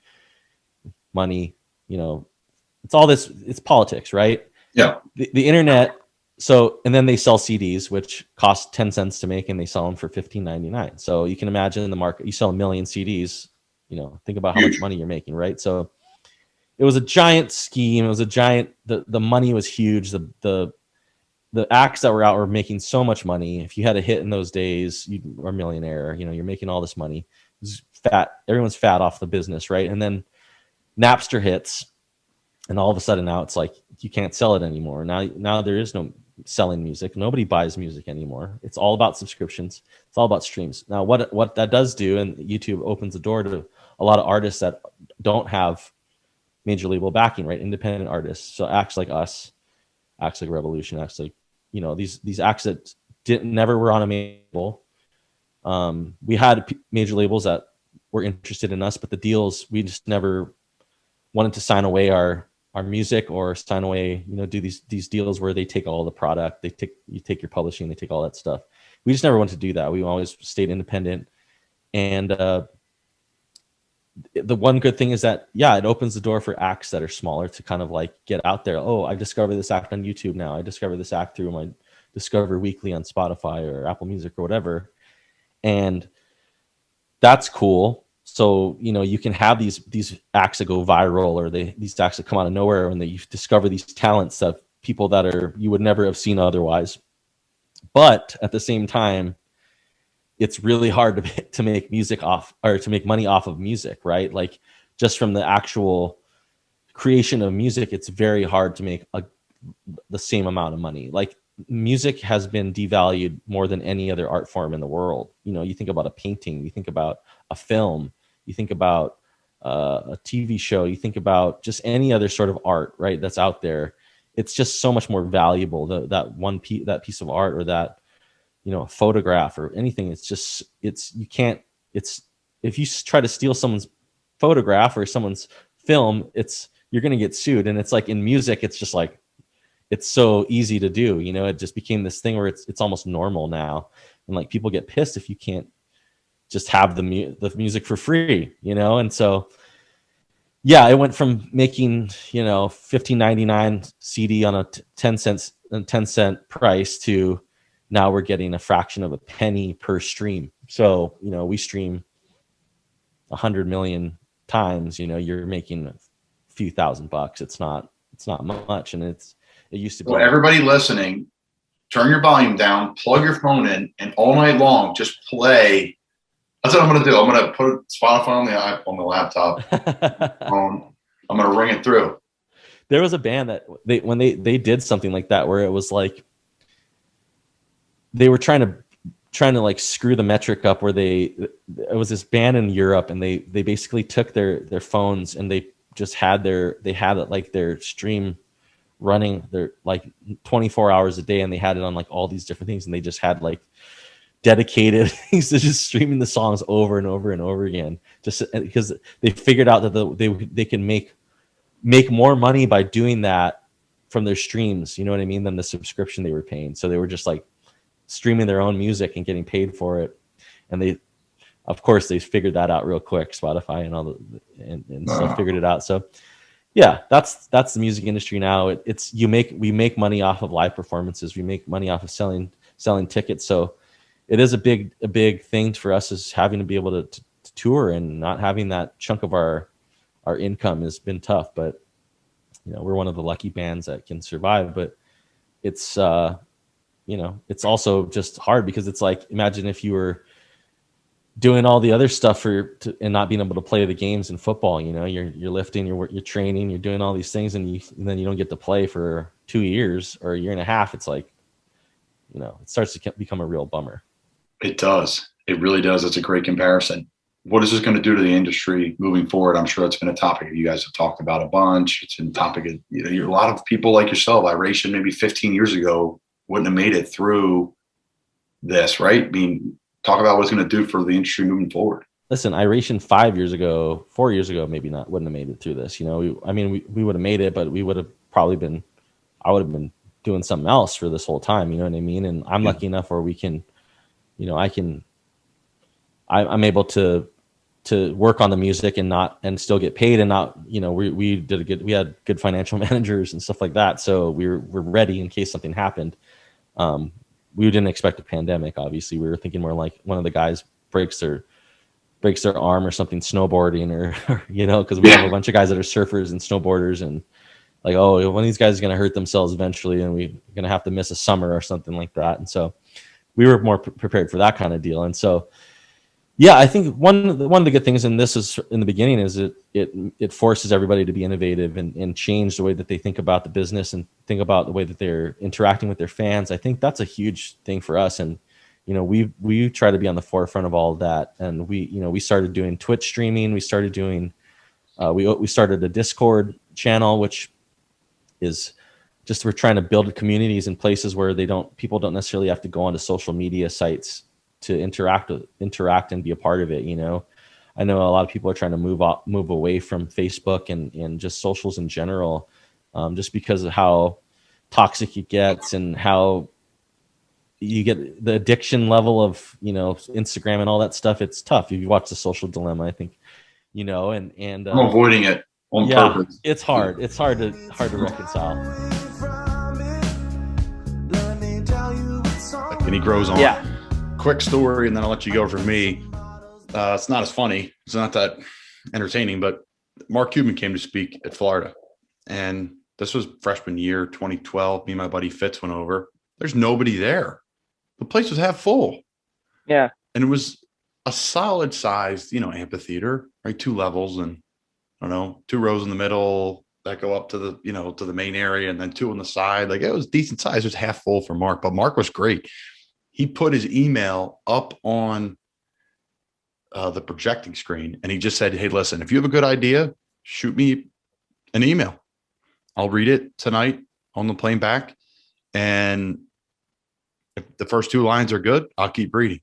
Money, it's all this, it's politics, right? Yeah. The internet. So, and then they sell CDs, which cost 10 cents to make, and they sell them for $15.99. So you can imagine in the market, you sell 1 million CDs, think about how much money you're making, right? So it was a giant scheme. It was a giant, the money was huge. The acts that were out were making so much money. If you had a hit in those days, you were a millionaire. You're making all this money. It was fat. Everyone's fat off the business, right? And then Napster hits, and all of a sudden now it's like you can't sell it anymore. Now there is no selling music. Nobody buys music anymore. It's all about subscriptions. It's all about streams. Now what that does do, and YouTube opens the door to a lot of artists that don't have major label backing, right? Independent artists. So acts like us, acts like Revolution, acts like, these acts that never were on a major label. We had major labels that were interested in us, but the deals, we just never wanted to sign away our music or sign away, do these deals where they take all the product, you take your publishing, they take all that stuff. We just never wanted to do that. We always stayed independent. And the one good thing is that, it opens the door for acts that are smaller to kind of like get out there. Oh, I discovered this act on YouTube now. I discovered this act through my Discover Weekly on Spotify or Apple Music or whatever. And that's cool. So, you can have these acts that go viral, or these acts that come out of nowhere, and that you discover these talents of people that you would never have seen otherwise. But at the same time, it's really hard to make to make money off of music, right? Like, just from the actual creation of music, it's very hard to make the same amount of money. Like, music has been devalued more than any other art form in the world. You think about a painting, you think about a film, you think about a TV show, you think about just any other sort of art, right? That's out there. It's just so much more valuable. That piece of art, or that, a photograph or anything. If you try to steal someone's photograph or someone's film, you're going to get sued. And it's like in music, it's just like, it's so easy to do, it just became this thing where it's almost normal now. And like, people get pissed if you can't just have the music for free, And so, it went from making, $15.99 CD on a 10 cent price to now we're getting a fraction of a penny per stream. So, we stream 100 million times, you're making a few $1,000. It's not much. And it used to be. So everybody listening, turn your volume down, plug your phone in, and all night long, just play. That's what I'm going to do. I'm going to put Spotify on the laptop. I'm going to ring it through. There was a band that when they did something like that, where it was like, they were trying to like screw the metric up, where it was this band in Europe, and they basically took their phones, and they just had their stream running their like 24 hours a day, and they had it on like all these different things, and they just had like dedicated things to just streaming the songs over and over and over again, just because they figured out that they can make more money by doing that from their streams, you know what I mean, than the subscription they were paying. So they were just like streaming their own music and getting paid for it. And they figured that out real quick, Spotify and all and so figured it out. So that's the music industry now. We make money off of live performances. We make money off of selling tickets. So it is a big thing for us, is having to be able to tour, and not having that chunk of our income has been tough. But we're one of the lucky bands that can survive. But it's it's also just hard, because it's like, imagine if you were doing all the other stuff and not being able to play the games in football. You're lifting, you're training, you're doing all these things, and then you don't get to play for 2 years or a year and a half. It's like, it starts to become a real bummer. It does. It really does. It's a great comparison. What is this going to do to the industry moving forward? I'm sure it's been a topic you guys have talked about a bunch. It's been a topic of, a lot of people like yourself, Iration, maybe 15 years ago, wouldn't have made it through this, right? I mean, talk about what it's going to do for the industry moving forward. Listen, Iration 4 years ago, maybe wouldn't have made it through this. We would have made it, but we would have probably I would have been doing something else for this whole time. You know what I mean? And I'm lucky enough where we can, I'm able to work on the music and still get paid, and not, we had good financial managers and stuff like that. So we're ready in case something happened. We didn't expect a pandemic. Obviously, we were thinking more like one of the guys breaks their arm or something snowboarding, or because we have a bunch of guys that are surfers and snowboarders, and like, oh, one of these guys is going to hurt themselves eventually, and we're going to have to miss a summer or something like that. And so we were more prepared for that kind of deal. And so, I think one of the good things, and this is in the beginning, is it forces everybody to be innovative and change the way that they think about the business and think about the way that they're interacting with their fans. I think that's a huge thing for us. And, we try to be on the forefront of all of that. And we started doing Twitch streaming. We started doing, we started a Discord channel, which is just, we're trying to build communities in places where people don't necessarily have to go onto social media sites to interact and be a part of it. I know a lot of people are trying to move away from Facebook and just socials in general, just because of how toxic it gets and how you get the addiction level of, Instagram and all that stuff. It's tough. If you watch The Social Dilemma, I think, and I'm avoiding it on purpose. It's hard. It's hard to reconcile. And he grows on. Yeah. Quick story, and then I'll let you go for me. It's not as funny. It's not that entertaining, but Mark Cuban came to speak at Florida. And this was freshman year, 2012. Me and my buddy Fitz went over. There's nobody there. The place was half full. Yeah. And it was a solid sized, amphitheater, right? 2 levels and, 2 rows in the middle that go up to the, to the main area, and then 2 on the side. Like, it was decent size. It was half full for Mark, but Mark was great. He put his email up on the projecting screen, and he just said, "Hey, listen, if you have a good idea, shoot me an email. I'll read it tonight on the plane back. And if the first 2 lines are good, I'll keep reading."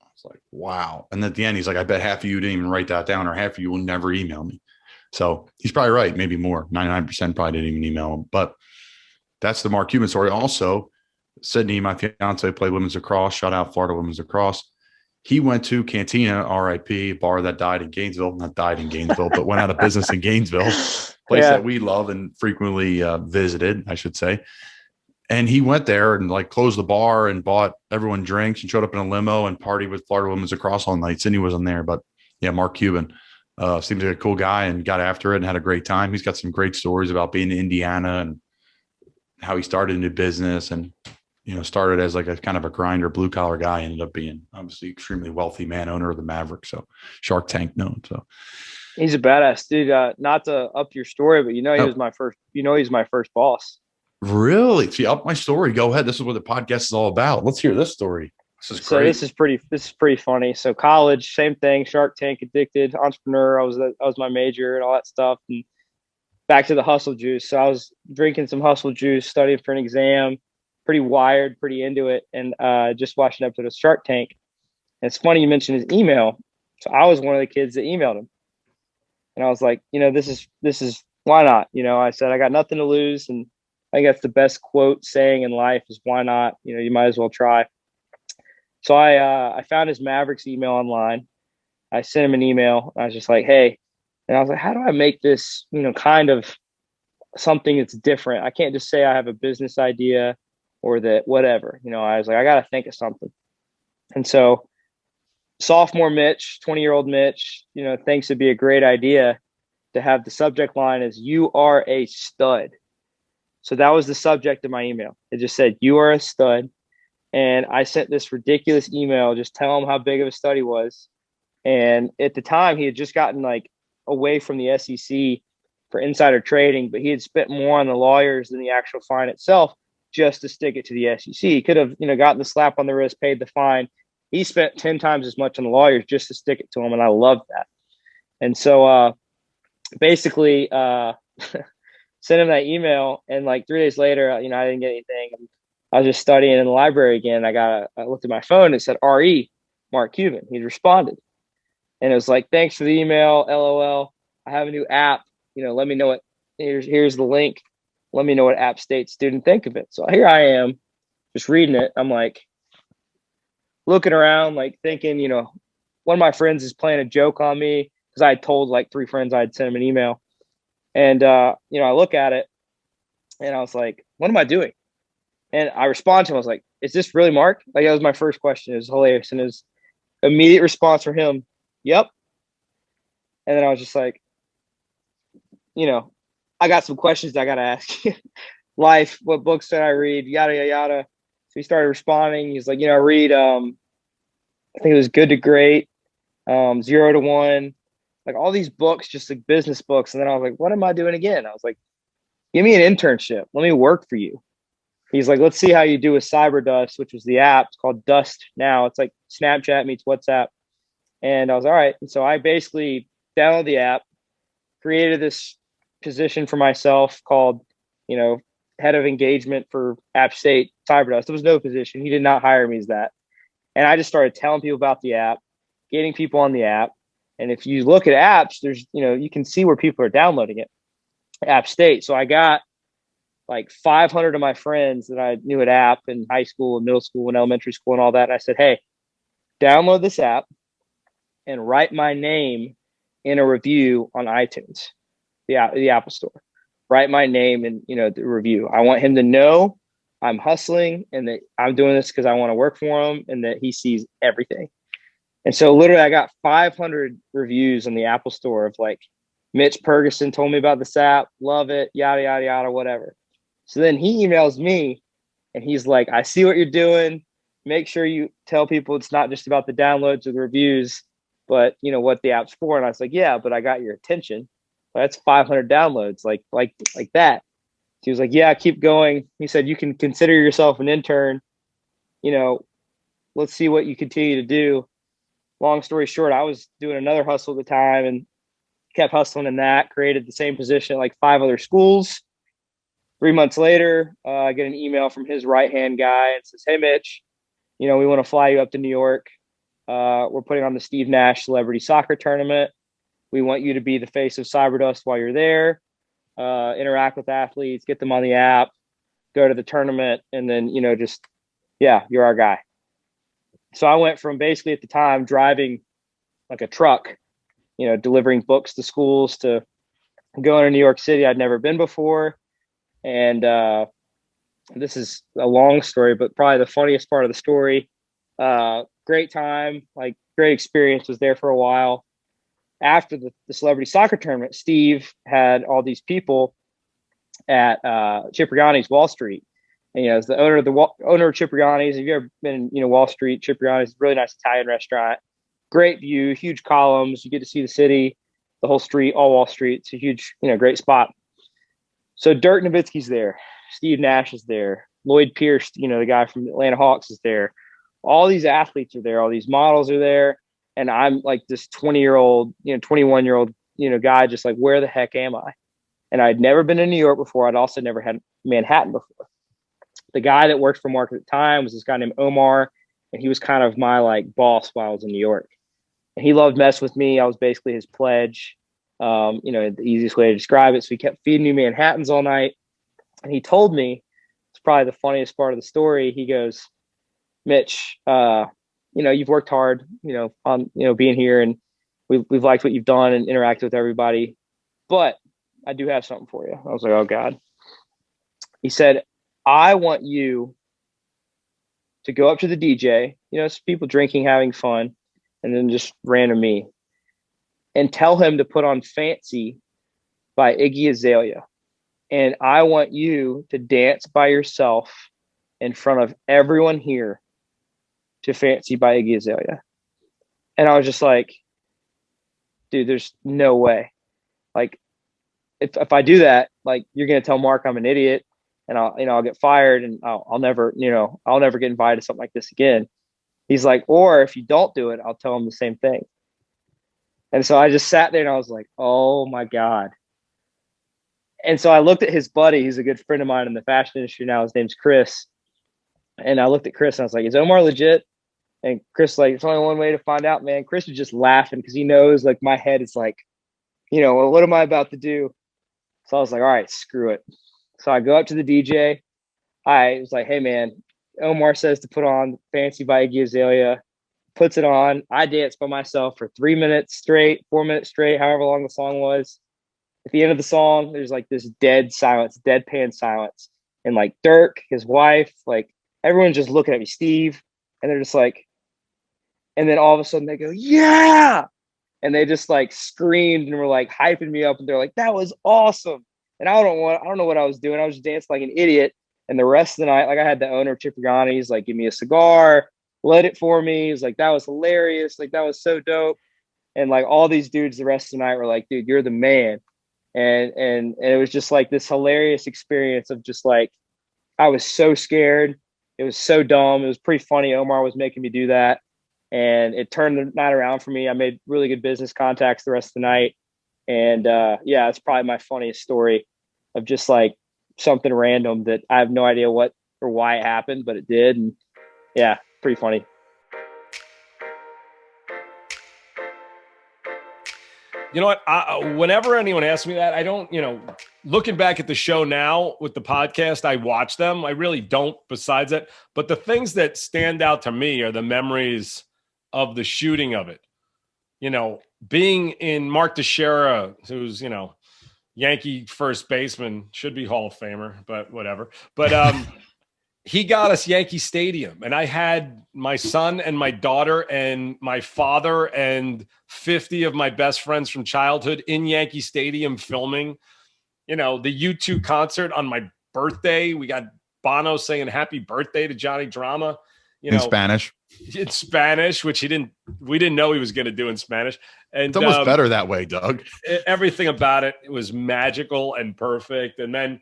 I was like, wow. And at the end, he's like, "I bet half of you didn't even write that down, or half of you will never email me." So he's probably right. Maybe more. 99% probably didn't even email him. But that's the Mark Cuban story. Also, Sydney, my fiance, played women's lacrosse. Shout out Florida women's lacrosse. He went to Cantina, RIP, bar that died in Gainesville. Not died in Gainesville, but went out of business in Gainesville. Place that we love and frequently visited, I should say. And he went there and closed the bar and bought everyone drinks and showed up in a limo and partied with Florida women's lacrosse all night. Sydney wasn't there, but yeah, Mark Cuban seems like a cool guy and got after it and had a great time. He's got some great stories about being in Indiana and how he started into business and, started as a kind of a grinder, blue collar guy, ended up being obviously extremely wealthy man, owner of the Mavericks. So Shark Tank known. So he's a badass dude. Not to up your story, but he was my first. He's my first boss. Really? See, up my story. Go ahead. This is what the podcast is all about. Let's hear this story. This is great. So this is pretty funny. So college, same thing. Shark Tank, addicted, entrepreneur. I was my major and all that stuff. And back to the hustle juice. So I was drinking some hustle juice, studying for an exam. Pretty wired, pretty into it, and just watched an episode of Shark Tank. And it's funny you mentioned his email. So I was one of the kids that emailed him, and I was like, this is why not? I said I got nothing to lose, and I think that's the best quote saying in life is why not? You might as well try. So I found his Mavericks email online. I sent him an email. I was just like, hey, and I was like, how do I make this kind of something that's different? I can't just say I have a business idea or that whatever, I was like, I got to think of something. And so sophomore Mitch, 20-year-old Mitch, thinks it'd be a great idea to have the subject line as "You are a stud." So that was the subject of my email. It just said, "You are a stud." And I sent this ridiculous email, just telling him how big of a stud he was. And at the time he had just gotten away from the SEC for insider trading, but he had spent more on the lawyers than the actual fine itself, just to stick it to the SEC. He could have, gotten the slap on the wrist, paid the fine. He spent 10 times as much on the lawyers just to stick it to him. And I loved that. And so basically sent him that email. And 3 days later, I didn't get anything. I was just studying in the library again. I looked at my phone and it said RE, Mark Cuban. He responded. And it was like, "Thanks for the email, LOL. I have a new app. Let me know what, here's the link. Let me know what App State student think of it." So here I am just reading it. I'm looking around, thinking, one of my friends is playing a joke on me because I had told 3 friends I'd sent him an email. And, I look at it and I was like, what am I doing? And I respond to him. I was like, "Is this really Mark?" That was my first question. It was hilarious. And his immediate response for him, "Yep." And then I was just like, I got some questions I got to ask you. Life, what books did I read? Yada, yada, yada. So he started responding. He's like, I read, I think it was Good to Great, 0 to 1, all these books, just business books. And then I was like, what am I doing again? I was like, give me an internship. Let me work for you. He's like, let's see how you do with Cyberdust, which was the app. It's called Dust now. It's like Snapchat meets WhatsApp. And I was all right. And so I basically downloaded the app, created this position for myself called, head of engagement for App State Cyberdust. There was no position. He did not hire me as that. And I just started telling people about the app, getting people on the app. And if you look at apps, there's, you can see where people are downloading it. App State. So I got like 500 of my friends that I knew at App in high school and middle school and elementary school and all that. And I said, hey, download this app and write my name in a review on iTunes, the Apple Store. Write my name in, the review. I want him to know I'm hustling and that I'm doing this because I want to work for him and that he sees everything. And so literally I got 500 reviews on the Apple Store of like, Mitch Purgason told me about this app, love it, yada, yada, yada, whatever. So then he emails me and he's like, I see what you're doing. Make sure you tell people it's not just about the downloads or the reviews, but what the app's for. And I was like, yeah, but I got your attention. Well, that's 500 downloads, like that. He was like, yeah, keep going. He said, you can consider yourself an intern. Let's see what you continue to do. Long story short, I was doing another hustle at the time and kept hustling in that, created the same position at like 5 other schools. 3 months later, I get an email from his right-hand guy and says, hey, Mitch, we want to fly you up to New York. We're putting on the Steve Nash Celebrity Soccer Tournament. We want you to be the face of Cyberdust while you're there. Interact with athletes, get them on the app, go to the tournament, and then, you're our guy. So I went from basically at the time driving like a truck, delivering books to schools to going to New York City. I'd never been before. And this is a long story, but probably the funniest part of the story. Great time, like great experience, was there for a while. After the celebrity soccer tournament, Steve had all these people at Cipriani's Wall Street. And, as the owner of Cipriani's, if you've ever been in, Wall Street, Cipriani's, really nice Italian restaurant, great view, huge columns. You get to see the city, the whole street, all Wall Street. It's a huge, great spot. So Dirk Nowitzki's there. Steve Nash is there. Lloyd Pierce, the guy from the Atlanta Hawks, is there. All these athletes are there. All these models are there. And I'm like this 20-year-old, 21-year-old, guy, just like, where the heck am I? And I'd never been to New York before. I'd also never had Manhattan before. The guy that worked for Mark at the time was this guy named Omar, and he was kind of my like boss while I was in New York. And he loved messing with me. I was basically his pledge, the easiest way to describe it. So he kept feeding me Manhattans all night. And he told me, it's probably the funniest part of the story. He goes, Mitch, you've worked hard, on, being here, and we've liked what you've done and interacted with everybody, but I do have something for you. I was like, oh God. He said, I want you to go up to the DJ, it's people drinking, having fun, and then just random me, and tell him to put on Fancy by Iggy Azalea. And I want you to dance by yourself in front of everyone here to Fancy by Iggy Azalea. And I was just like, dude, there's no way. Like, if I do that, like, you're going to tell Mark I'm an idiot, and I'll get fired, and I'll never get invited to something like this again. He's like, or if you don't do it, I'll tell him the same thing. And so I just sat there and I was like, oh my God. And so I looked at his buddy. He's a good friend of mine in the fashion industry now. His name's Chris. And I looked at Chris and I was like, is Omar legit? And Chris, like, it's only one way to find out, man. Chris was just laughing because he knows, like, my head is like, well, what am I about to do? So I was like, all right, screw it. So I go up to the DJ. I was like, hey, man, Omar says to put on Fancy by Iggy Azalea. Puts it on. I danced by myself for 3 minutes straight, 4 minutes straight, however long the song was. At the end of the song, there's like this dead silence, deadpan silence. And like Dirk, his wife, like everyone's just looking at me, Steve, and they're just like, and then all of a sudden they go, yeah. And they just like screamed and were like hyping me up. And they're like, that was awesome. And I don't know what I was doing. I was just dancing like an idiot. And the rest of the night, like, I had the owner of Cipriani's like give me a cigar, lit it for me. He was like, that was hilarious. Like, that was so dope. And like all these dudes the rest of the night were like, dude, you're the man. And it was just like this hilarious experience of just like, I was so scared. It was so dumb. It was pretty funny. Omar was making me do that. And it turned the night around for me. I made really good business contacts the rest of the night. And yeah, it's probably my funniest story of just like something random that I have no idea what or why it happened, but it did. And yeah, pretty funny. You know what? Whenever anyone asks me that, I don't, looking back at the show now with the podcast, I watch them. I really don't besides that. But the things that stand out to me are the memories of the shooting of it. Being in Mark Teixeira, who's, Yankee first baseman, should be Hall of Famer, but whatever. But he got us Yankee Stadium, and I had my son and my daughter and my father and 50 of my best friends from childhood in Yankee Stadium filming, the U2 concert on my birthday. We got Bono saying happy birthday to Johnny Drama, in Spanish. In Spanish, which we didn't know he was going to do in Spanish. And it's almost better that way, Doug. Everything about it was magical and perfect. And then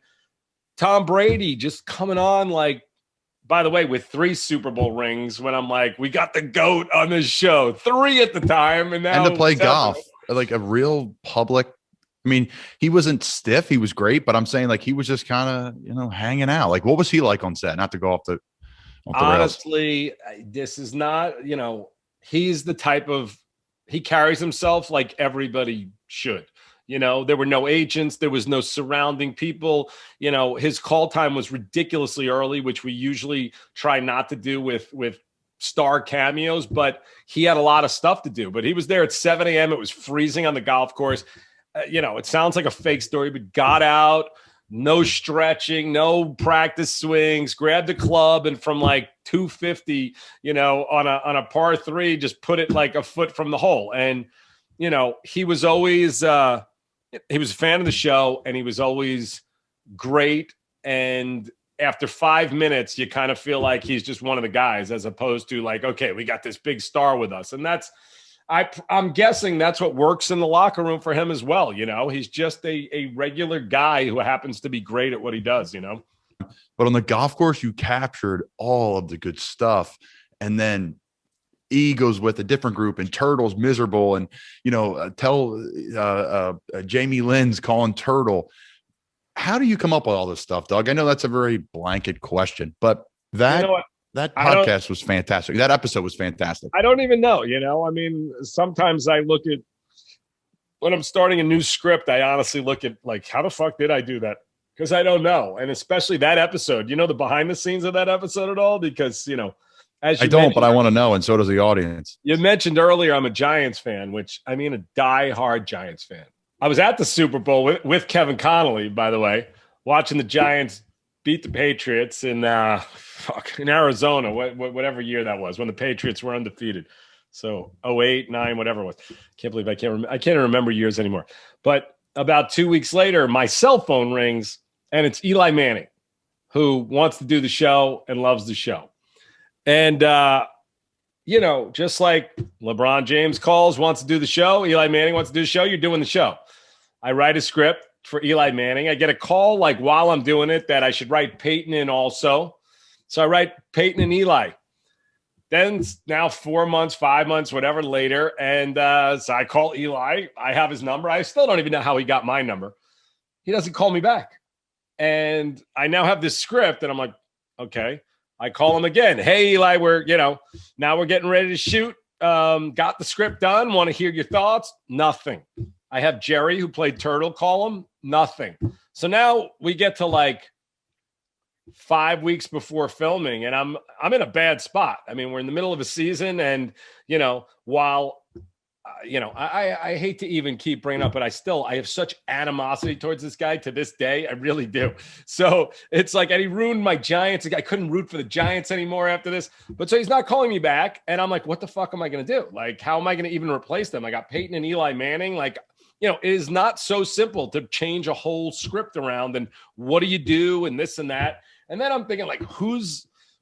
Tom Brady just coming on, like, by the way, with 3 Super Bowl rings, when I'm like, we got the GOAT on this show, 3 at the time. And now to play golf, like a real public. I mean, he wasn't stiff. He was great, but I'm saying like he was just kind of, hanging out. Like, what was he like on set? Not to go off the honestly, this is not, he's the type of, he carries himself like everybody should. There were no agents. There was no surrounding people. His call time was ridiculously early, which we usually try not to do with star cameos, but he had a lot of stuff to do. But he was there at 7 a.m. It was freezing on the golf course. It sounds like a fake story, but got out, no stretching, no practice swings, grabbed the club, and from like 250, on a par 3, just put it like a foot from the hole. And, he was always he was a fan of the show, and he was always great. And after 5 minutes, you kind of feel like he's just one of the guys, as opposed to like, okay, we got this big star with us. And I'm guessing that's what works in the locker room for him as well. He's just a regular guy who happens to be great at what he does, But on the golf course, you captured all of the good stuff. And then E goes with a different group, and Turtle's miserable, and Jamie Lynn's calling Turtle. How do you come up with all this stuff, Doug? I know that's a very blanket question, but that podcast was fantastic. That episode was fantastic. I don't even know. I mean, sometimes I look at when I'm starting a new script, I honestly look at like, how the fuck did I do that? Because I don't know, and especially that episode. The behind the scenes of that episode at all? Because as you I don't, but I want to know, and so does the audience. You mentioned earlier I'm a Giants fan, which I mean a diehard Giants fan. I was at the Super Bowl with Kevin Connolly, by the way, watching the Giants beat the Patriots in Arizona, whatever year that was, when the Patriots were undefeated. So 08, 9, whatever it was. Can't believe I can't remember years anymore. But about 2 weeks later, my cell phone rings, and it's Eli Manning, who wants to do the show and loves the show. And, just like LeBron James wants to do the show, Eli Manning wants to do the show, you're doing the show. I write a script for Eli Manning. I get a call like while I'm doing it that I should write Peyton in also. So I write Peyton and Eli. Then now 4 months, 5 months, whatever later. And so I call Eli. I have his number. I still don't even know how he got my number. He doesn't call me back. And I now have this script, and I'm like, okay. I call him again. Hey, Eli, now we're getting ready to shoot. Got the script done. Want to hear your thoughts? Nothing. I have Jerry, who played Turtle, call him. Nothing. So now we get to like 5 weeks before filming, and I'm in a bad spot. I mean, we're in the middle of a season, and while I hate to even keep bringing up, but I have such animosity towards this guy to this day. I really do. So it's like, and he ruined my Giants. I couldn't root for the Giants anymore after this. But so he's not calling me back. And I'm like, what the fuck am I going to do? Like, how am I going to even replace them? I got Peyton and Eli Manning. Like, it is not so simple to change a whole script around. And what do you do? And this and that. And then I'm thinking like,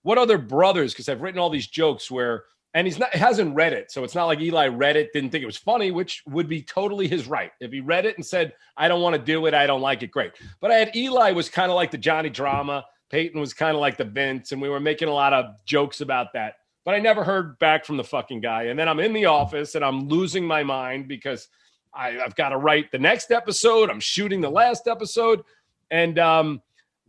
what other brothers? Because I've written all these jokes where, and he hasn't read it. So it's not like Eli read it, didn't think it was funny, which would be totally his right. If he read it and said, I don't want to do it, I don't like it, great. But I had Eli was kind of like the Johnny Drama. Peyton was kind of like the Vince. And we were making a lot of jokes about that. But I never heard back from the fucking guy. And then I'm in the office and I'm losing my mind because I've got to write the next episode. I'm shooting the last episode. And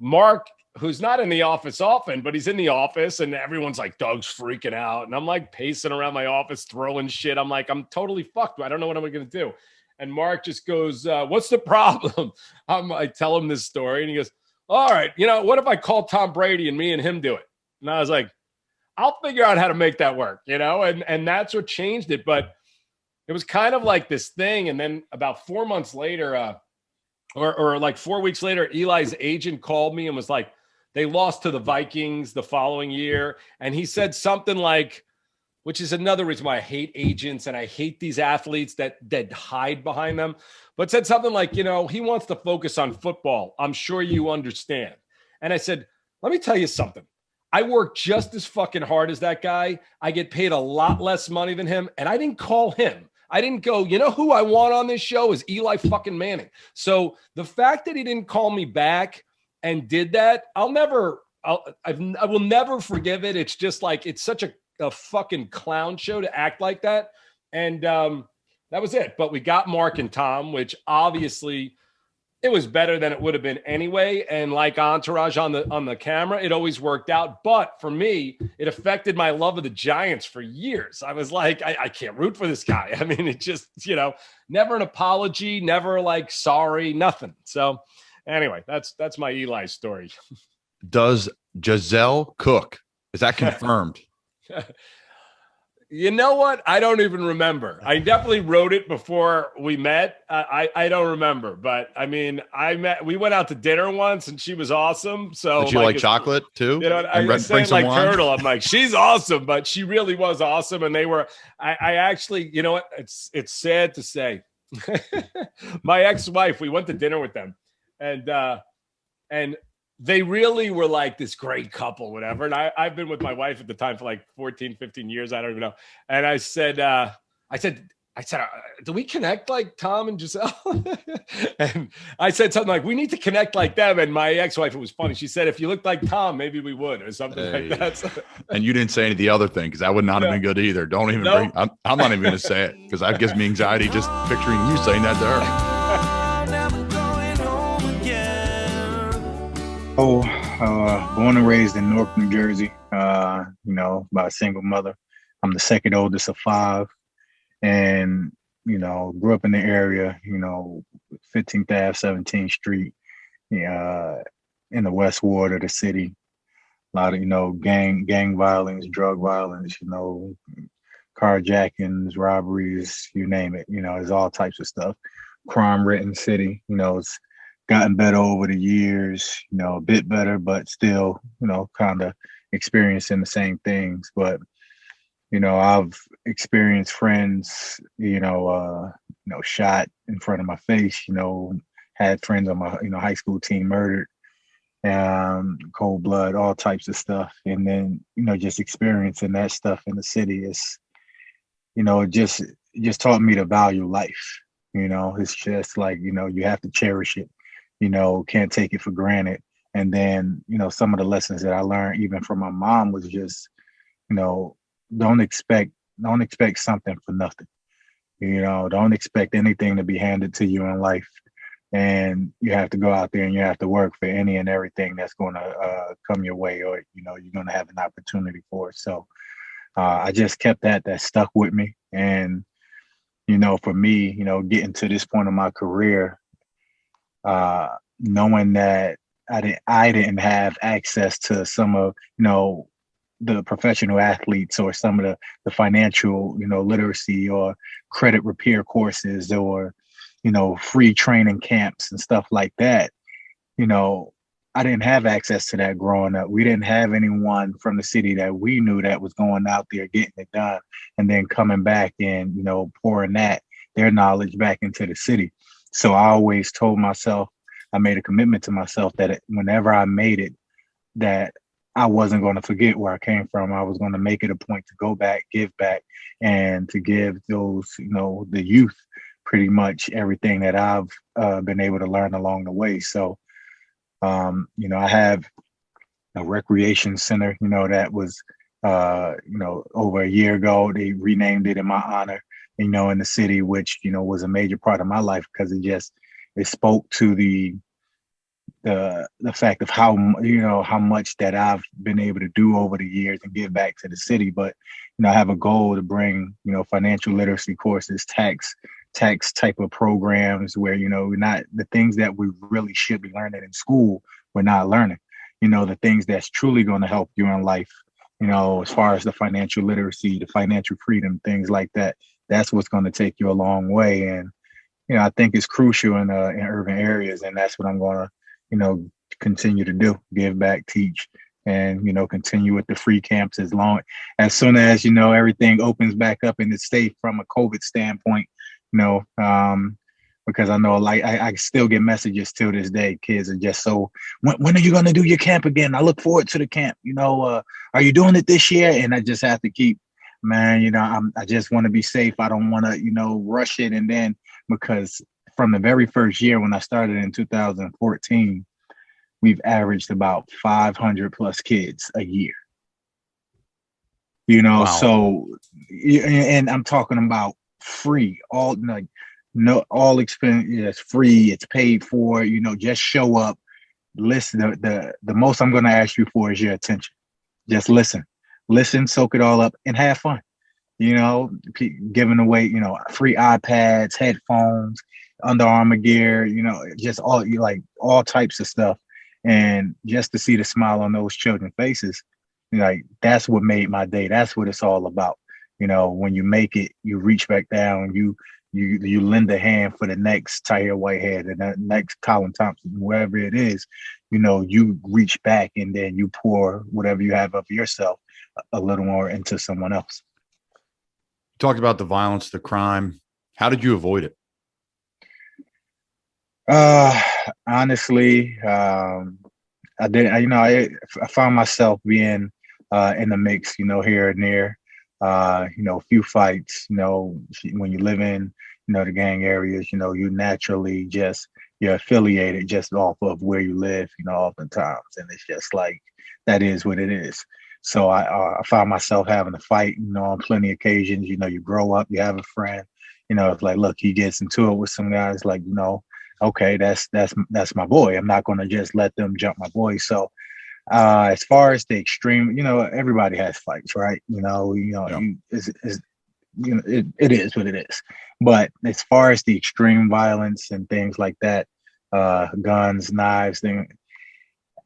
Mark, who's not in the office often, but he's in the office and everyone's like, Doug's freaking out. And I'm like pacing around my office, throwing shit. I'm like, I'm totally fucked. I don't know what I'm going to do. And Mark just goes, what's the problem? I tell him this story, and he goes, all right, what if I call Tom Brady and me and him do it? And I was like, I'll figure out how to make that work, and that's what changed it. But it was kind of like this thing. And then about 4 months later, or like 4 weeks later, Eli's agent called me and was like, they lost to the Vikings the following year. And he said something like, which is another reason why I hate agents and I hate these athletes that hide behind them, but said something like, he wants to focus on football. I'm sure you understand. And I said, let me tell you something. I work just as fucking hard as that guy. I get paid a lot less money than him. And I didn't call him. I didn't go, who I want on this show is Eli fucking Manning. So the fact that he didn't call me back and did that, I will never forgive it. It's just like, it's such a fucking clown show to act like that. And that was it. But we got Mark and Tom, which obviously it was better than it would have been anyway. And like Entourage on the camera, it always worked out. But for me, it affected my love of the Giants for years. I was like, I can't root for this guy. I mean, it just, never an apology, never like sorry, nothing. So anyway, that's my Eli story. Does Giselle cook? Is that confirmed? You know what? I don't even remember. I definitely wrote it before we met. I don't remember, but I mean, we went out to dinner once and she was awesome. So did you like chocolate too? I said like Turtle. I'm like, she's awesome, but she really was awesome. And I actually, you know what? It's sad to say. My ex-wife, we went to dinner with them and they really were like this great couple, whatever. And I've been with my wife at the time for like 14, 15 years. I don't even know. And I said, do we connect like Tom and Giselle? And I said something like, we need to connect like them. And my ex-wife, it was funny. She said, if you looked like Tom, maybe we would, or something like that. And you didn't say any of the other thing, because that would not have been good either. Don't even bring, I'm not even going to say it, because that gives me anxiety just picturing you saying that to her. Born and raised in Newark, New Jersey, by a single mother. I'm the second oldest of 5, and, grew up in the area, 15th Ave, 17th Street, in the West Ward of the city. A lot of, gang violence, drug violence, carjackings, robberies, you name it, there's all types of stuff. Crime-ridden city, it's gotten better over the years, a bit better, but still, kind of experiencing the same things. But, I've experienced friends, shot in front of my face, had friends on my, high school team murdered, cold blood, all types of stuff. And then, just experiencing that stuff in the city is, it just taught me to value life. It's just like, you have to cherish it. Can't take it for granted. And then, some of the lessons that I learned even from my mom was just, don't expect something for nothing. Don't expect anything to be handed to you in life. And you have to go out there and you have to work for any and everything that's going to come your way, or, you're going to have an opportunity for it. So I just kept that stuck with me. And, for me, getting to this point of my career, knowing that I didn't have access to some of, the professional athletes, or some of the financial, literacy or credit repair courses, or, free training camps and stuff like that. I didn't have access to that growing up. We didn't have anyone from the city that we knew that was going out there getting it done and then coming back and, pouring their knowledge back into the city. So I always told myself, I made a commitment to myself that whenever I made it, that I wasn't going to forget where I came from. I was going to make it a point to go back, give back, and to give those, the youth pretty much everything that I've been able to learn along the way. So, I have a recreation center, that was, over a year ago, they renamed it in my honor, in the city, which, was a major part of my life, because it spoke to the fact of how much that I've been able to do over the years and give back to the city. But, I have a goal to bring, financial literacy courses, tax tax type of programs where, we're not the things that we really should be learning in school, we're not learning, the things that's truly going to help you in life, as far as the financial literacy, the financial freedom, things like that. That's what's going to take you a long way. And, I think it's crucial in urban areas. And that's what I'm going to, continue to do, give back, teach, and, continue with the free camps as soon as, everything opens back up in the state from a COVID standpoint, because I know I still get messages till this day. Kids are just so, when are you going to do your camp again? I look forward to the camp, are you doing it this year? And I just have to keep, man, I just want to be safe. I don't want to, rush it. And then because from the very first year when I started in 2014, we've averaged about 500 plus kids a year. Wow. So, and I'm talking about free, all expense, it's free, it's paid for, just show up, listen. The most I'm going to ask you for is your attention. Just listen, soak it all up, and have fun. Giving away, free iPads, headphones, Under Armour gear, just all types of stuff. And just to see the smile on those children's faces, that's what made my day. That's what it's all about. When you make it, you reach back down, you lend a hand for the next Tahir Whitehead and the next Colin Thompson, whoever it is, you reach back and then you pour whatever you have of yourself a little more into someone else. Talked about the violence, the crime. How did you avoid it? Honestly, I I found myself being in the mix, here and there. A few fights, when you live in, the gang areas, you naturally you're affiliated just off of where you live, oftentimes. And it's just like, that is what it is. So I found myself having to fight, on plenty of occasions. You grow up, you have a friend, it's like, look, he gets into it with some guys, like, okay, that's my boy. I'm not going to just let them jump my boy. So as far as the extreme, everybody has fights, right? It is what it is. But as far as the extreme violence and things like that, guns, knives, things,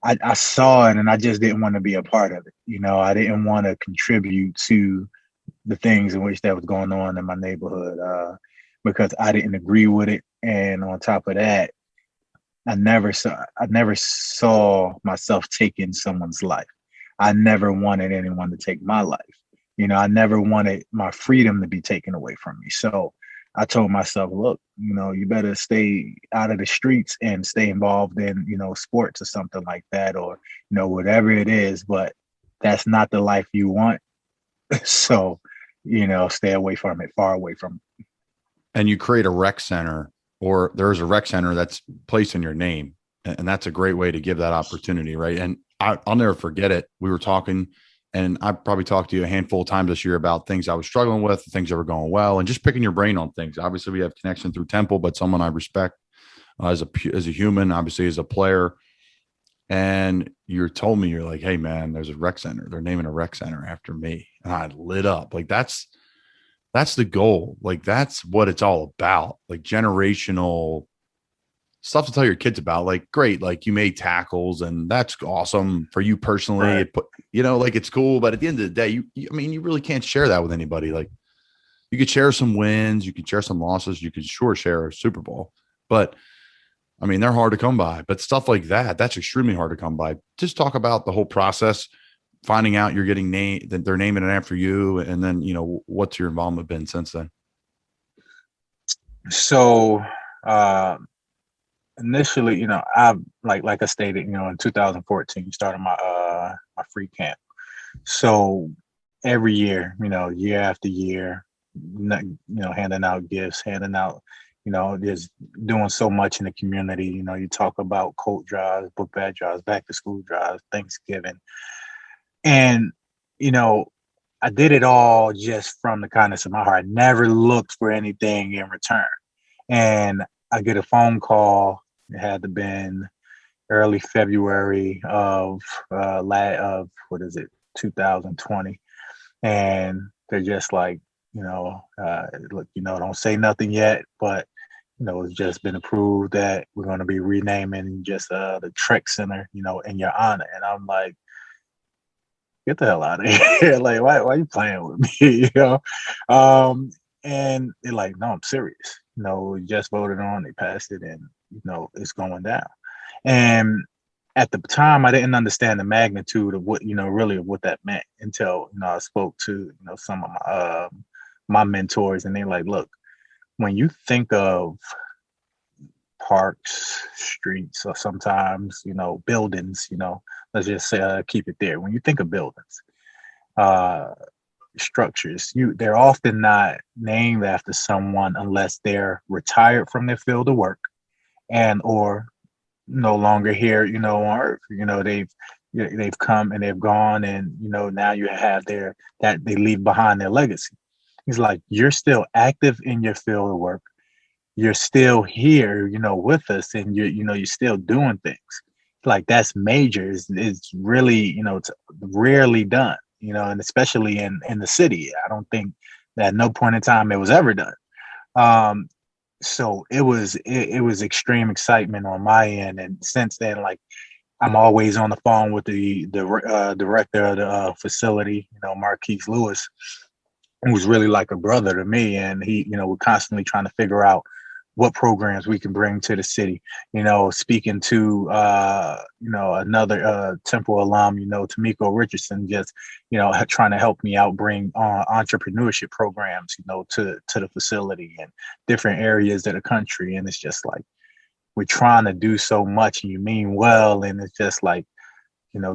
I saw it and I just didn't want to be a part of it. I didn't want to contribute to the things in which that was going on in my neighborhood because I didn't agree with it. And on top of that, I never saw myself taking someone's life. I never wanted anyone to take my life. I never wanted my freedom to be taken away from me. So I told myself, look, you better stay out of the streets and stay involved in, sports or something like that, or, whatever it is, but that's not the life you want. So, stay away from it, far away from it. And you create a rec center, or there's a rec center that's placed in your name. And that's a great way to give that opportunity. Right. And I'll never forget it. We were talking, and I probably talked to you a handful of times this year about things I was struggling with, things that were going well, and just picking your brain on things. Obviously, we have connection through Temple, but someone I respect as a human, obviously as a player. And you told me, you're like, hey, man, there's a rec center. They're naming a rec center after me. And I lit up. Like, that's the goal. Like, that's what it's all about. Like, generational stuff to tell your kids about. Like, great, like you made tackles and that's awesome for you personally. Right. Like it's cool, but at the end of the day, you really can't share that with anybody. Like, you could share some wins, you could share some losses, you could sure share a Super Bowl, but they're hard to come by. But stuff like that's extremely hard to come by. Just talk about the whole process, finding out you're getting named, that they're naming it after you, and then what's your involvement been since then? So initially, I like I stated, in 2014, started my my free camp. So every year, year after year, handing out gifts, handing out, just doing so much in the community. You talk about coat drives, book bag drives, back to school drives, Thanksgiving, and I did it all just from the kindness of my heart. I never looked for anything in return. And I get a phone call. It had to been early February of 2020, and they're just like, look, don't say nothing yet, but it's just been approved that we're going to be renaming just the Trek Center, in your honor. And I'm like, get the hell out of here! Like, why are you playing with me? And they're like, no, I'm serious. We just voted on, they passed it, and it's going down. And at the time, I didn't understand the magnitude of what really of what that meant until I spoke to some of my mentors, and they're like, look, when you think of parks, streets, or sometimes buildings, let's just say keep it there. When you think of buildings, structures, they're often not named after someone unless they're retired from their field of work and or no longer here on earth. They've come and they've gone, and now you have that they leave behind their legacy. He's like, you're still active in your field of work, you're still here with us, and you're still doing things. Like, that's major. It's really it's rarely done, and especially in the city. I don't think that at no point in time it was ever done. So it was extreme excitement on my end, and since then, like, I'm always on the phone with the director of the facility, Marquise Lewis, who's really like a brother to me, and he, we're constantly trying to figure out what programs we can bring to the city. Speaking to another Temple alum, Tamiko Richardson, just trying to help me out bring entrepreneurship programs to the facility and different areas of the country. And it's just like, we're trying to do so much, and you mean well, and it's just like,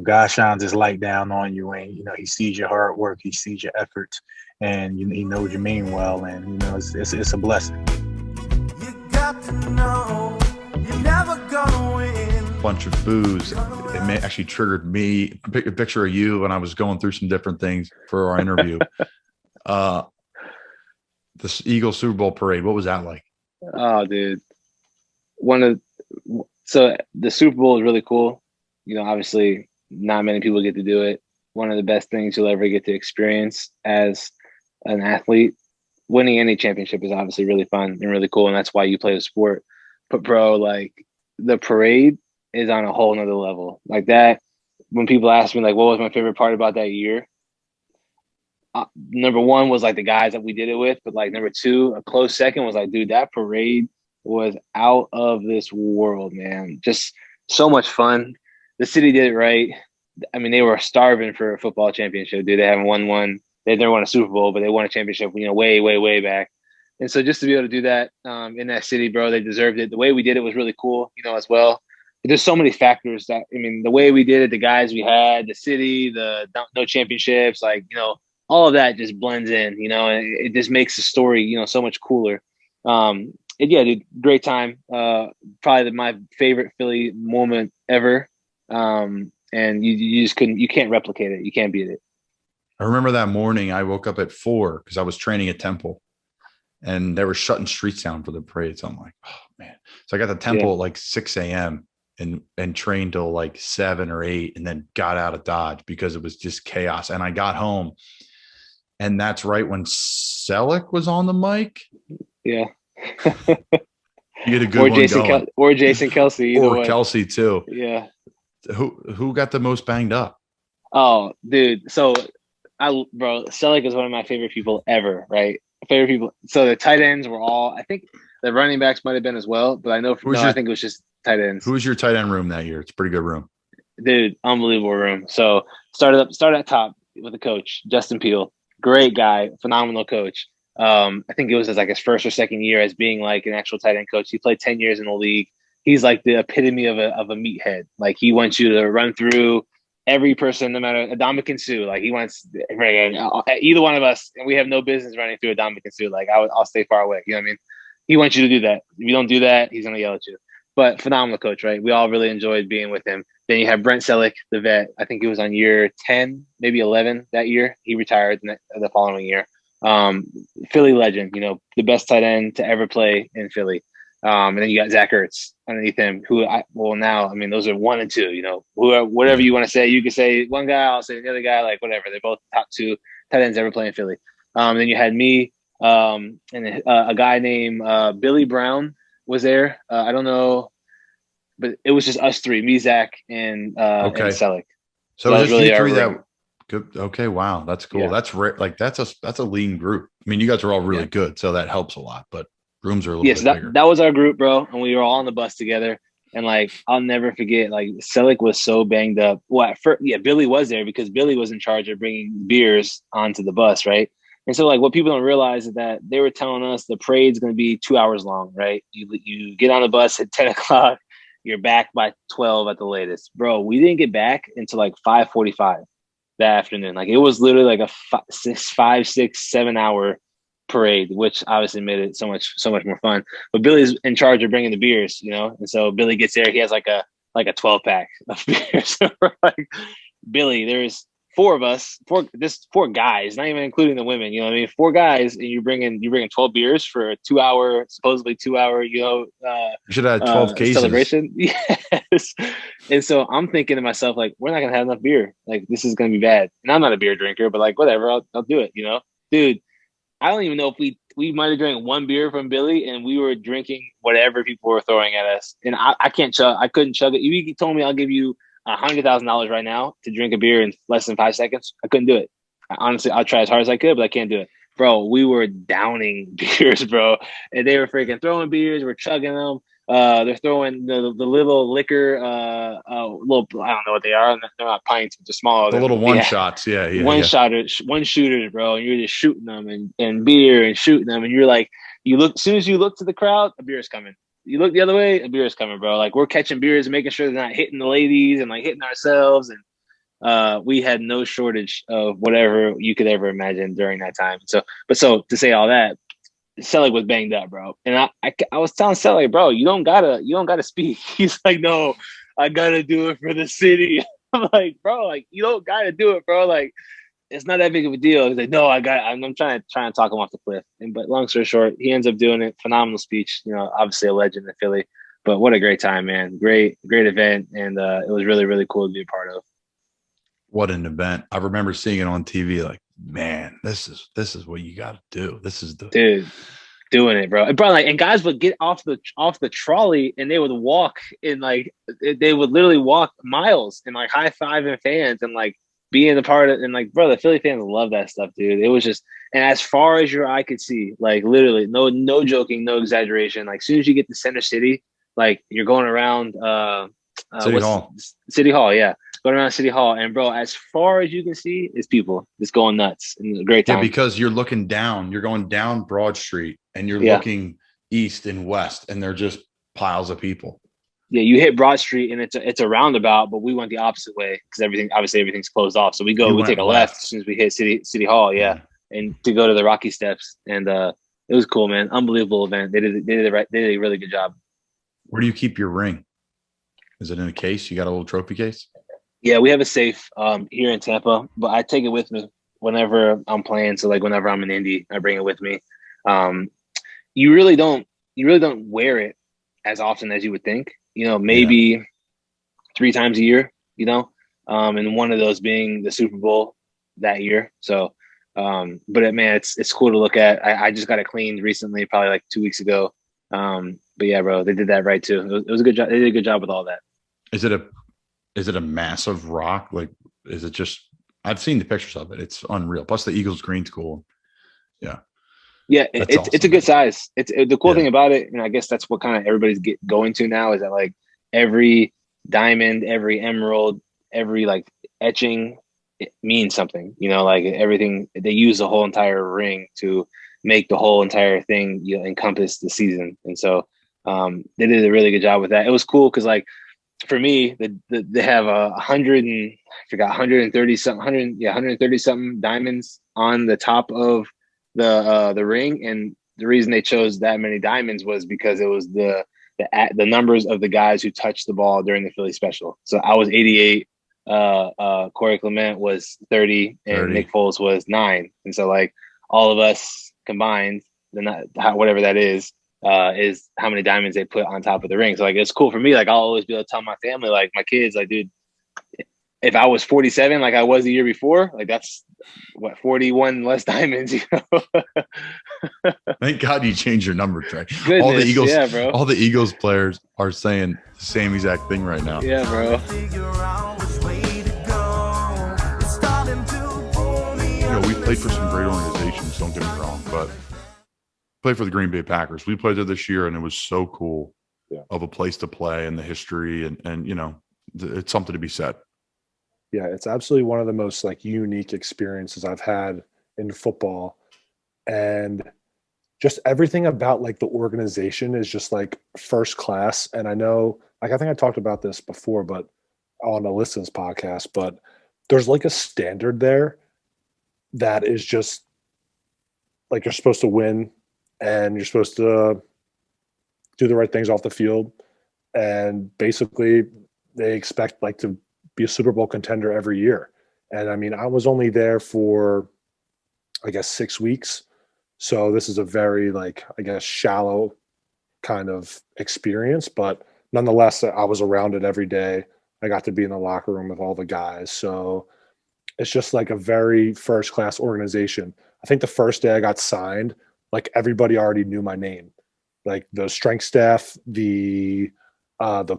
God shines his light down on you, and he sees your hard work, he sees your efforts, and he knows you mean well, and it's a blessing. Bunch of booze. It actually triggered me. A picture of you when I was going through some different things for our interview. The Eagles Super Bowl parade. What was that like? Oh, dude. So the Super Bowl is really cool. Obviously not many people get to do it. One of the best things you'll ever get to experience as an athlete. Winning any championship is obviously really fun and really cool, and that's why you play the sport. But bro, like, the parade is on a whole nother level. Like that, when people ask me like, what was my favorite part about that year? Number one was like the guys that we did it with, but like number two, a close second was like, dude, that parade was out of this world, man. Just so much fun. The city did it right. I mean, they were starving for a football championship, dude. They haven't won one. They never won a Super Bowl, but they won a championship, way, way, way back. And so just to be able to do that in that city, bro, they deserved it. The way we did it was really cool, as well. But there's so many factors that, the way we did it, the guys we had, the city, the no championships, like, all of that just blends in, and it just makes the story, so much cooler. Yeah, dude, great time. Probably my favorite Philly moment ever. And you just you can't replicate it. You can't beat it. I remember that morning I woke up at 4 because I was training at Temple, and they were shutting streets down for the parade. So I'm like, oh man. So I got to Temple at like 6 a.m. and trained till like 7 or 8, and then got out of Dodge because it was just chaos. And I got home, and that's right when Selleck was on the mic. Yeah. You had a good one going. Or Jason Kelsey. Or Kelsey too. Yeah. Who got the most banged up? Oh, dude. So Selleck is one of my favorite people ever, right? Favorite people. So the tight ends were all, I think the running backs might have been as well, but I know I think it was just tight ends. Who was your tight end room that year? It's a pretty good room. Dude, unbelievable room. So started at top with the coach, Justin Peel. Great guy, phenomenal coach. I think it was his first or second year as being like an actual tight end coach. He played 10 years in the league. He's like the epitome of a meathead. Like, he wants you to run through every person, no matter Adama Sue. Like, he wants either one of us, and we have no business running through Adama Sue. Like, I'll stay far away. You know what I mean? He wants you to do that. If you don't do that, he's gonna yell at you. But phenomenal coach, right? We all really enjoyed being with him. Then you have Brent Selleck, the vet. I think he was on year 10, maybe 11 that year. He retired the following year. Philly legend, the best tight end to ever play in Philly. And then you got Zach Ertz underneath him, those are 1 and 2, whatever you want to say. You can say one guy, I'll say the other guy, like whatever. They're both top 2 tight ends ever playing Philly. Then you had me, and a guy named Billy Brown was there. I don't know, but it was just us three, me, Zach, and Selleck. So that just was really you our three ring. that good. Okay, wow, that's cool. Yeah. That's rare. Like that's a lean group. I mean, you guys are all really good, so that helps a lot. But rooms are a little bit bigger. That was our group, bro, and we were all on the bus together. And like, I'll never forget, like, Selleck was so banged up. Well, Billy was there because Billy was in charge of bringing beers onto the bus, right? And so, like, what people don't realize is that they were telling us the parade's going to be 2 hours long, right? You get on the bus at 10 o'clock, you're back by 12 at the latest. Bro, we didn't get back until like 5:45 that afternoon. Like, it was literally like a 5, 6, 7 hour parade, which obviously made it so much more fun. But Billy's in charge of bringing the beers, you know, and so Billy gets there. He has like a 12-pack of beers. We're like, Billy, there's 4 of us, 4 guys, not even including the women. You know what I mean? 4 guys, and you're bringing 12 beers for a 2 hour, supposedly 2 hour, you know, you should have 12 cases celebration. Yes. And so I'm thinking to myself, like, we're not gonna have enough beer. Like, this is gonna be bad. And I'm not a beer drinker, but like, whatever, I'll do it. You know, dude. I don't even know if we might have drank 1 beer from Billy, and we were drinking whatever people were throwing at us. And I can't chug. I couldn't chug it. You told me I'll give you $100,000 right now to drink a beer in less than 5 seconds. I couldn't do it. Honestly, I'll try as hard as I could, but I can't do it. Bro, we were downing beers, bro. And they were freaking throwing beers. We're chugging them. They're throwing the little liquor, little, I don't know what they are. They're not pints, but they're smaller. The little one shots. Yeah. One shooters, bro. And you're just shooting them and beer and shooting them. And you're like, as soon as you look to the crowd, a beer is coming. You look the other way, a beer is coming, bro. Like, we're catching beers and making sure they're not hitting the ladies and like hitting ourselves. And we had no shortage of whatever you could ever imagine during that time. So to say all that, Selleck was banged up, bro. And I was telling Selleck, bro, you don't gotta speak. He's like, no, I gotta do it for the city. I'm like, bro, like, you don't gotta do it, bro. Like, it's not that big of a deal. He's like, no, I'm trying to talk him off the cliff. But long story short, he ends up doing it. Phenomenal speech. You know, obviously a legend in Philly. But what a great time, man. Great event. And it was really, really cool to be a part of. What an event. I remember seeing it on TV, like, man, this is what you got to do. This is the dude doing it, bro. And guys would get off the trolley and they would walk and like they would literally walk miles and like high fiving fans and like being a part of, and like, bro, the Philly fans love that stuff, dude. It was just, and as far as your eye could see, like literally, no joking, no exaggeration. Like, as soon as you get to Center City, like you're going around City Hall, yeah. Going around City Hall, and bro, as far as you can see, is people just going nuts. And a great time. Yeah, because you're looking down, you're going down Broad Street, and you're looking east and west, and they're just piles of people. Yeah, you hit Broad Street, and it's a roundabout, but we went the opposite way because everything's closed off. So we take a left as soon as we hit City Hall, and to go to the Rocky Steps, and it was cool, man. Unbelievable event. They did a really good job. Where do you keep your ring? Is it in a case? You got a little trophy case? Yeah, we have a safe here in Tampa, but I take it with me whenever I'm playing. So like whenever I'm in Indy, I bring it with me. You really don't wear it as often as you would think. You know, maybe 3 times a year. You know, and one of those being the Super Bowl that year. So, man, it's cool to look at. I just got it cleaned recently, probably like 2 weeks ago. But yeah, bro, they did that right too. It was a good job. They did a good job with all that. Is it a massive rock? Like, is it just, I've seen the pictures of it. It's unreal. Plus the Eagles green's cool. Yeah. Yeah. It's a good size. The cool thing about it. And I guess that's what kind of everybody's going to now is that like every diamond, every emerald, every like etching, it means something, you know, like everything. They use the whole entire ring to make the whole entire thing, you know, encompass the season. And so they did a really good job with that. It was cool. Cause like, for me, they have 130 something diamonds on the top of the ring, and the reason they chose that many diamonds was because it was the numbers of the guys who touched the ball during the Philly special. So I was 88, Corey Clement was 30, and Nick Foles was 9, and so like all of us combined, whatever that is how many diamonds they put on top of the ring. So like, it's cool for me. Like, I'll always be able to tell my family, like my kids, like, dude, if I was 47 like I was the year before, like that's what 41 less diamonds, you know. Thank God you changed your number, Trey. Goodness, all the Eagles, yeah, bro. all the Eagles players are saying the same exact thing right now. Yeah, bro. You know, we played for some great organizations, don't get me wrong, but played for the Green Bay Packers. We played there this year, and it was so cool of a place to play and the history, and you know, it's something to be said. Yeah, it's absolutely one of the most like unique experiences I've had in football. And just everything about like the organization is just like first class. And I know, like, I think I talked about this before, but on Alyssa's podcast, but there's like a standard there that is just like you're supposed to win and you're supposed to do the right things off the field. And basically they expect like to be a Super Bowl contender every year. And I mean, I was only there for, I guess, 6 weeks. So this is a very like, I guess, shallow kind of experience, but nonetheless, I was around it every day. I got to be in the locker room with all the guys. So it's just like a very first class organization. I think the first day I got signed, like everybody already knew my name, like the strength staff, the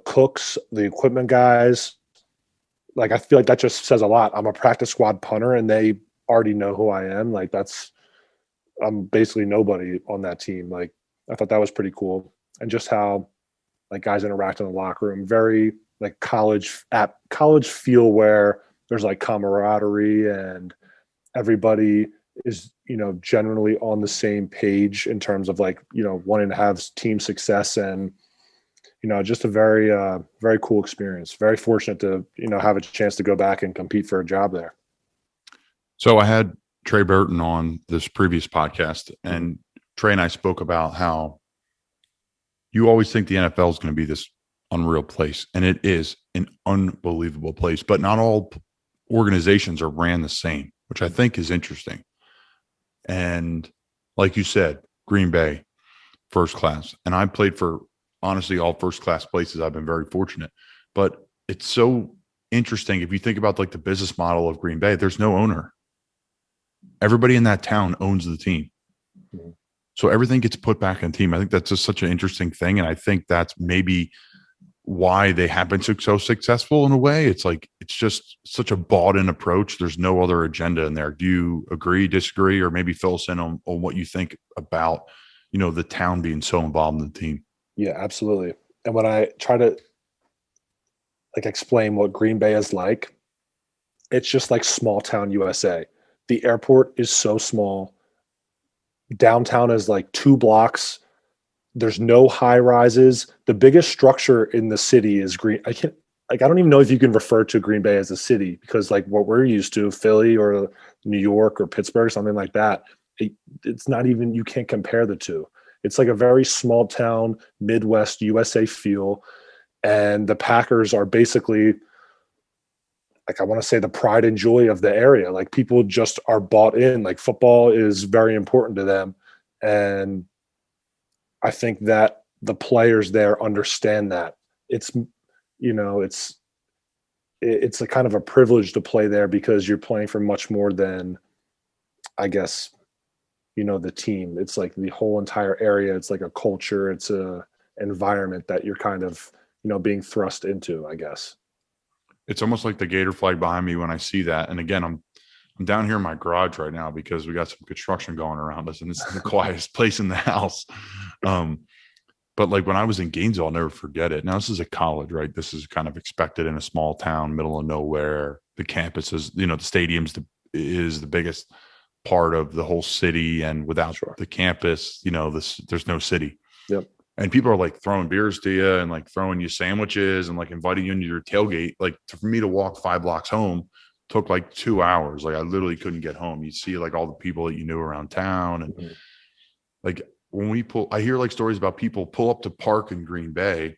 cooks, the equipment guys. Like, I feel like that just says a lot. I'm a practice squad punter and they already know who I am. Like I'm basically nobody on that team. Like, I thought that was pretty cool. And just how like guys interact in the locker room, very like college feel where there's like camaraderie and everybody is, you know, generally on the same page in terms of like, you know, wanting to have team success and, you know, just a very, very cool experience. Very fortunate to, you know, have a chance to go back and compete for a job there. So I had Trey Burton on this previous podcast, and Trey and I spoke about how you always think the NFL is going to be this unreal place, and it is an unbelievable place, but not all organizations are ran the same, which I think is interesting. And like you said, Green Bay, first class. And I played for, honestly, all first class places. I've been very fortunate, but it's so interesting. If you think about like the business model of Green Bay, there's no owner. Everybody in that town owns the team. So everything gets put back in the team. I think that's just such an interesting thing. And I think that's maybe why they have been so successful in a way. It's like, it's just such a bought in approach. There's no other agenda in there. Do you agree, disagree, or maybe fill us in on what you think about, you know, the town being so involved in the team? Yeah, absolutely. And when I try to like explain what Green Bay is like, it's just like small town USA. The airport is so small. Downtown is like 2 blocks. There's no high rises. The biggest structure in the city is I don't even know if you can refer to Green Bay as a city, because like what we're used to, Philly or New York or Pittsburgh, something like that, it's not even, you can't compare the two. It's like a very small town, Midwest USA feel. And the Packers are basically, like, I want to say the pride and joy of the area. Like, people just are bought in. Like, football is very important to them. And I think that the players there understand that. It's, you know, it's a kind of a privilege to play there because you're playing for much more than, I guess, you know, the team. It's like the whole entire area. It's like a culture. It's a environment that you're kind of, you know, being thrust into, I guess. It's almost like the Gator flag behind me when I see that. And again, I'm down here in my garage right now because we got some construction going around us, and it's the quietest place in the house. But like when I was in Gainesville, I'll never forget it. Now, this is a college, right? This is kind of expected in a small town, middle of nowhere. The campus is, you know, the stadium's is the biggest part of the whole city. And without the campus, you know, there's no city. Yep. And people are like throwing beers to you and like throwing you sandwiches and like inviting you into your tailgate. Like, for me to walk 5 blocks home took like 2 hours. Like, I literally couldn't get home. You see like all the people that you knew around town. And like when I hear like stories about people pull up to park in Green Bay,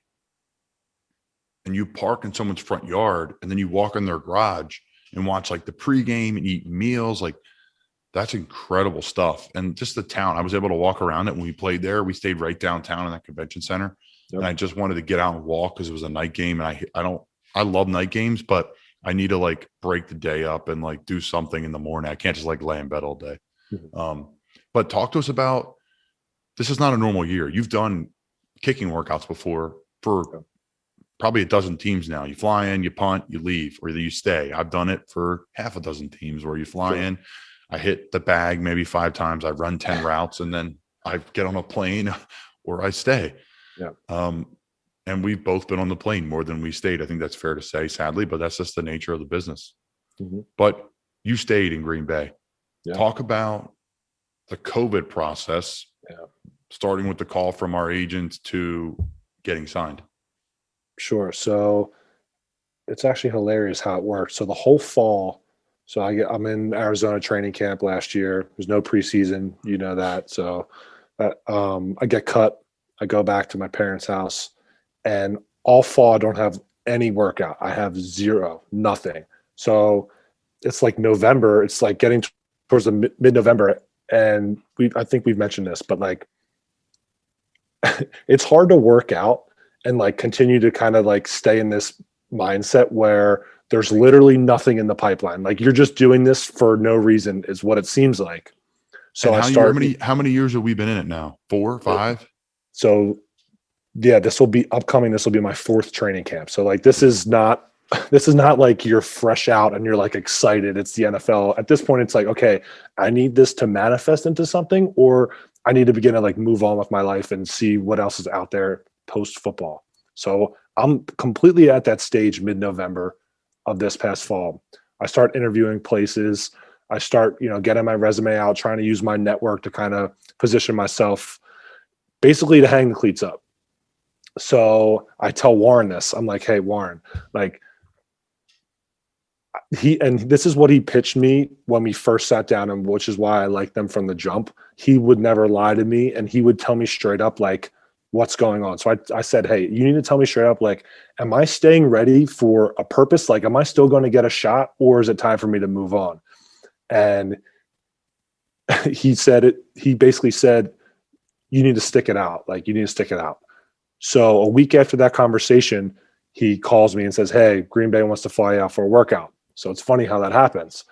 and you park in someone's front yard and then you walk in their garage and watch like the pregame and eat meals. Like, that's incredible stuff. And just the town, I was able to walk around it when we played there. We stayed right downtown in that convention center. Yep. And I just wanted to get out and walk because it was a night game. And I love night games, but I need to like break the day up and like do something in the morning. I can't just like lay in bed all day. But talk to us about, this is not a normal year. You've done kicking workouts before for probably a dozen teams now. You fly in, you punt, you leave, or you stay. I've done it for half a dozen teams where you fly in, I hit the bag maybe 5 times, I run 10 routes, and then I get on a plane or I stay. And we've both been on the plane more than we stayed. I think that's fair to say, sadly, but that's just the nature of the business. But you stayed in Green Bay. Talk about the COVID process, starting with the call from our agents to getting signed. Sure. So it's actually hilarious how it worked. So the whole fall, so I'm in Arizona training camp last year. There's no preseason, you know that. So I get cut. I go back to my parents' house, and all fall I don't have any workout. I have zero, nothing. So it's like November. It's like getting towards the mid-November, and I think we've mentioned this, but like it's hard to work out and like continue to kind of like stay in this mindset where there's literally nothing in the pipeline. Like you're just doing this for no reason is what it seems like. So how many years have we been in it now? 4, 5? So yeah, this will be my 4th training camp. So like, this is not like you're fresh out and you're like excited. It's the NFL. At this point, it's like, okay, I need this to manifest into something, or I need to begin to like move on with my life and see what else is out there post football. So I'm completely at that stage mid-November of this past fall. I start interviewing places. I start, getting my resume out, trying to use my network to kind of position myself basically to hang the cleats up. So I tell Warren this. I'm like, hey, Warren, like this is what he pitched me when we first sat down, and which is why I like them from the jump. He would never lie to me, and he would tell me straight up, like, what's going on. So I said, hey, you need to tell me straight up, like, am I staying ready for a purpose? Like, am I still going to get a shot, or is it time for me to move on? And he basically said, you need to stick it out. Like, you need to stick it out. So a week after that conversation, he calls me and says, hey, Green Bay wants to fly out for a workout. So it's funny how that happens.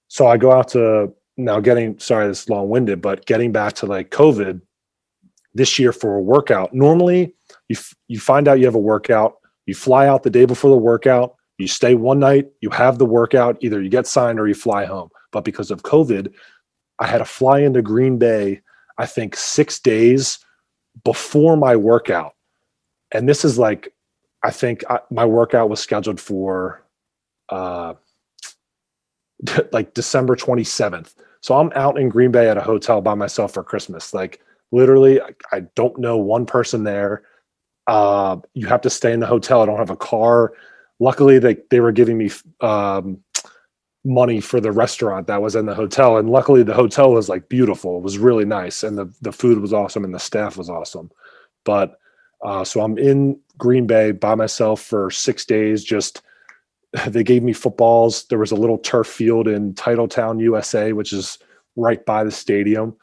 So I go out to this is long-winded, but getting back to like COVID this year for a workout. Normally you find out you have a workout, you fly out the day before the workout, you stay one night, you have the workout, either you get signed or you fly home. But because of COVID, I had to fly into Green Bay, I think 6 days before my workout. And this is like, I think my workout was scheduled for like December 27th. So I'm out in Green Bay at a hotel by myself for Christmas. Like literally, I don't know one person there. You have to stay in the hotel. I don't have a car. Luckily, they were giving me money for the restaurant that was in the hotel. And luckily the hotel was like beautiful. It was really nice. And the food was awesome and the staff was awesome. But so I'm in Green Bay by myself for 6 days. They gave me footballs. There was a little turf field in Titletown, USA, which is right by the stadium.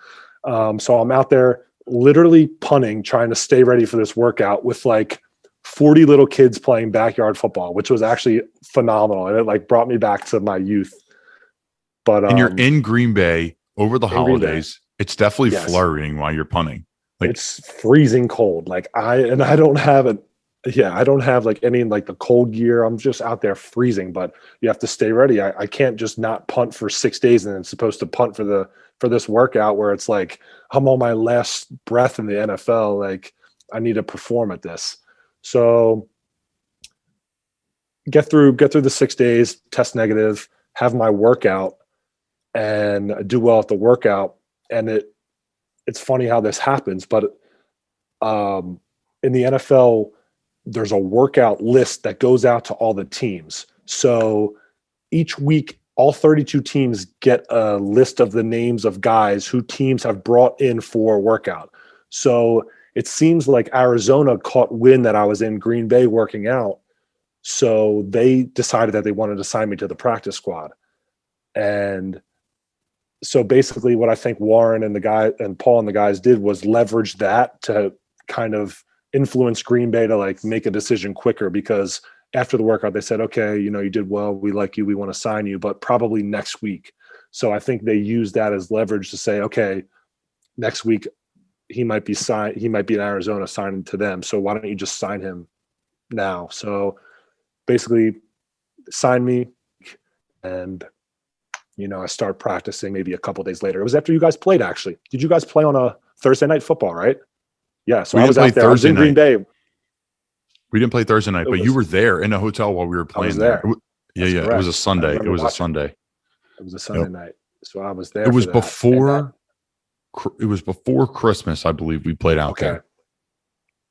So I'm out there literally punting, trying to stay ready for this workout with like 40 little kids playing backyard football, which was actually phenomenal. And it like brought me back to my youth. But and you're in Green Bay over the holidays. It's definitely flurrying while you're punting. Like, it's freezing cold. Like I don't have like any like the cold gear. I'm just out there freezing, but you have to stay ready. I can't just not punt for 6 days and then supposed to punt for this workout where it's like I'm on my last breath in the NFL. Like I need to perform at this. So get through the 6 days, test negative, have my workout, and do well at the workout. And it's funny how this happens, but in the NFL, there's a workout list that goes out to all the teams. So each week, all 32 teams get a list of the names of guys who teams have brought in for a workout. So it seems like Arizona caught wind that I was in Green Bay working out. So they decided that they wanted to sign me to the practice squad. And so basically what I think Warren and Paul and the guys did was leverage that to kind of influence Green Bay to like make a decision quicker, because after the workout, they said, okay, you did well. We like you. We want to sign you, but probably next week. So I think they used that as leverage to say, okay, next week he might be signed. He might be in Arizona signing to them. So why don't you just sign him now? So basically sign me, and I start practicing maybe a couple days later. It was after you guys played, actually. Did you guys play on a Thursday night football, right? Yeah. So I was out there. I was in Green Bay. We didn't play Thursday night, but you were there in a hotel while we were playing there. Yeah. It was a Sunday. It was a Sunday. It was a Sunday night. So I was there. It was before. It was before Christmas, I believe. We played out there.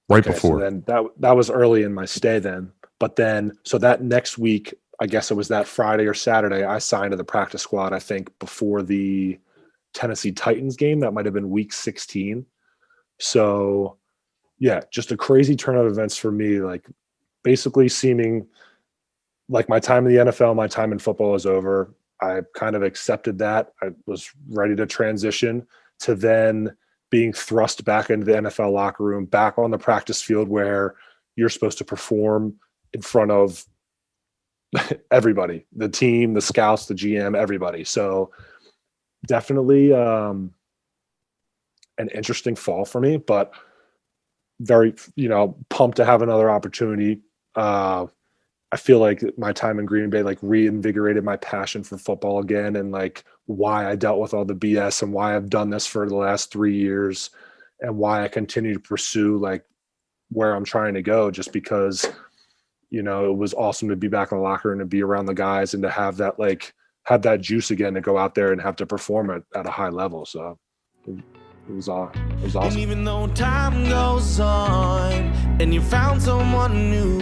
Right before. So then that was early in my stay then. But then, so that next week, I guess it was that Friday or Saturday, I signed to the practice squad, I think, before the Tennessee Titans game. That might have been week 16. So, yeah, just a crazy turn of events for me, like basically seeming like my time in the NFL, my time in football is over. I kind of accepted that. I was ready to transition to then being thrust back into the NFL locker room, back on the practice field where you're supposed to perform in front of everybody, the team, the scouts, the GM, everybody. So definitely an interesting fall for me, but very, pumped to have another opportunity. I feel like my time in Green Bay, like, reinvigorated my passion for football again, and like why I dealt with all the BS and why I've done this for the last 3 years and why I continue to pursue like where I'm trying to go, just because, it was awesome to be back in the locker room and be around the guys and to have that juice again to go out there and have to perform at a high level. So it was awesome. And even though time goes on and you found someone new,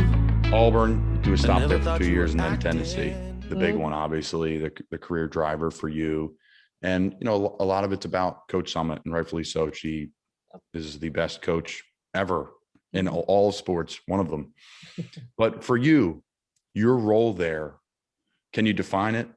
Auburn, you stopped there for 2 years, and then Tennessee, the big one, obviously, the career driver for you. And, a lot of it's about Coach Summit, and rightfully so. She is the best coach ever in all sports, one of them. But for you, your role there, can you define it?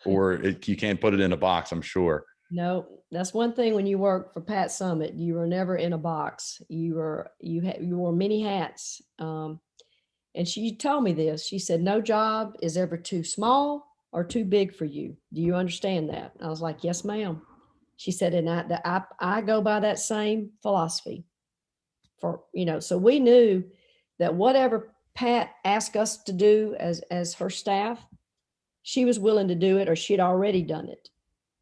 Or you can't put it in a box, I'm sure. No, that's one thing when you work for Pat Summit, you were never in a box. You wore many hats. And she told me this. She said, no job is ever too small or too big for you. Do you understand that? I was like, yes, ma'am. She said, and I go by that same philosophy. So we knew that whatever Pat asked us to do as her staff, she was willing to do it, or she'd already done it.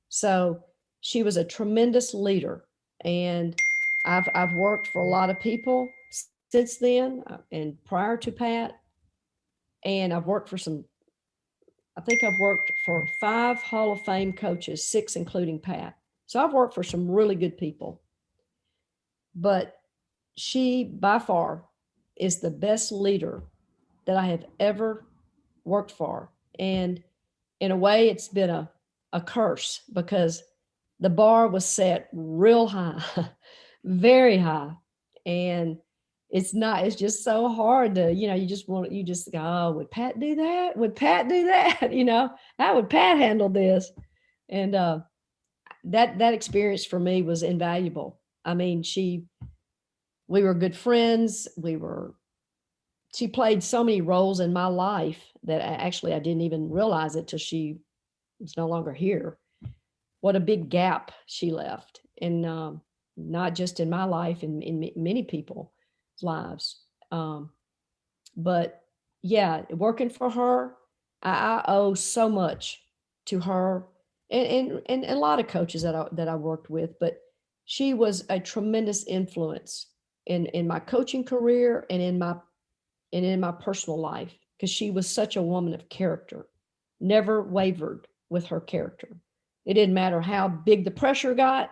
So she was a tremendous leader. And I've worked for a lot of people since then and prior to Pat. And I've worked for I've worked for 5 Hall of Fame coaches, 6 including Pat. So I've worked for some really good people. But she, by far, is the best leader that I have ever worked for. And in a way, it's been a curse, because the bar was set real high, very high. And it's just so hard to, you just go, oh, would Pat do that? Would Pat do that? How would Pat handle this? And that experience for me was invaluable. I mean, we were good friends. She played so many roles in my life that I didn't even realize it till she was no longer here. What a big gap she left. And not just in my life, in many people's lives. But yeah, working for her, I owe so much to her and a lot of coaches that I worked with, but she was a tremendous influence in my coaching career and in my personal life, because she was such a woman of character, never wavered with her character. It didn't matter how big the pressure got.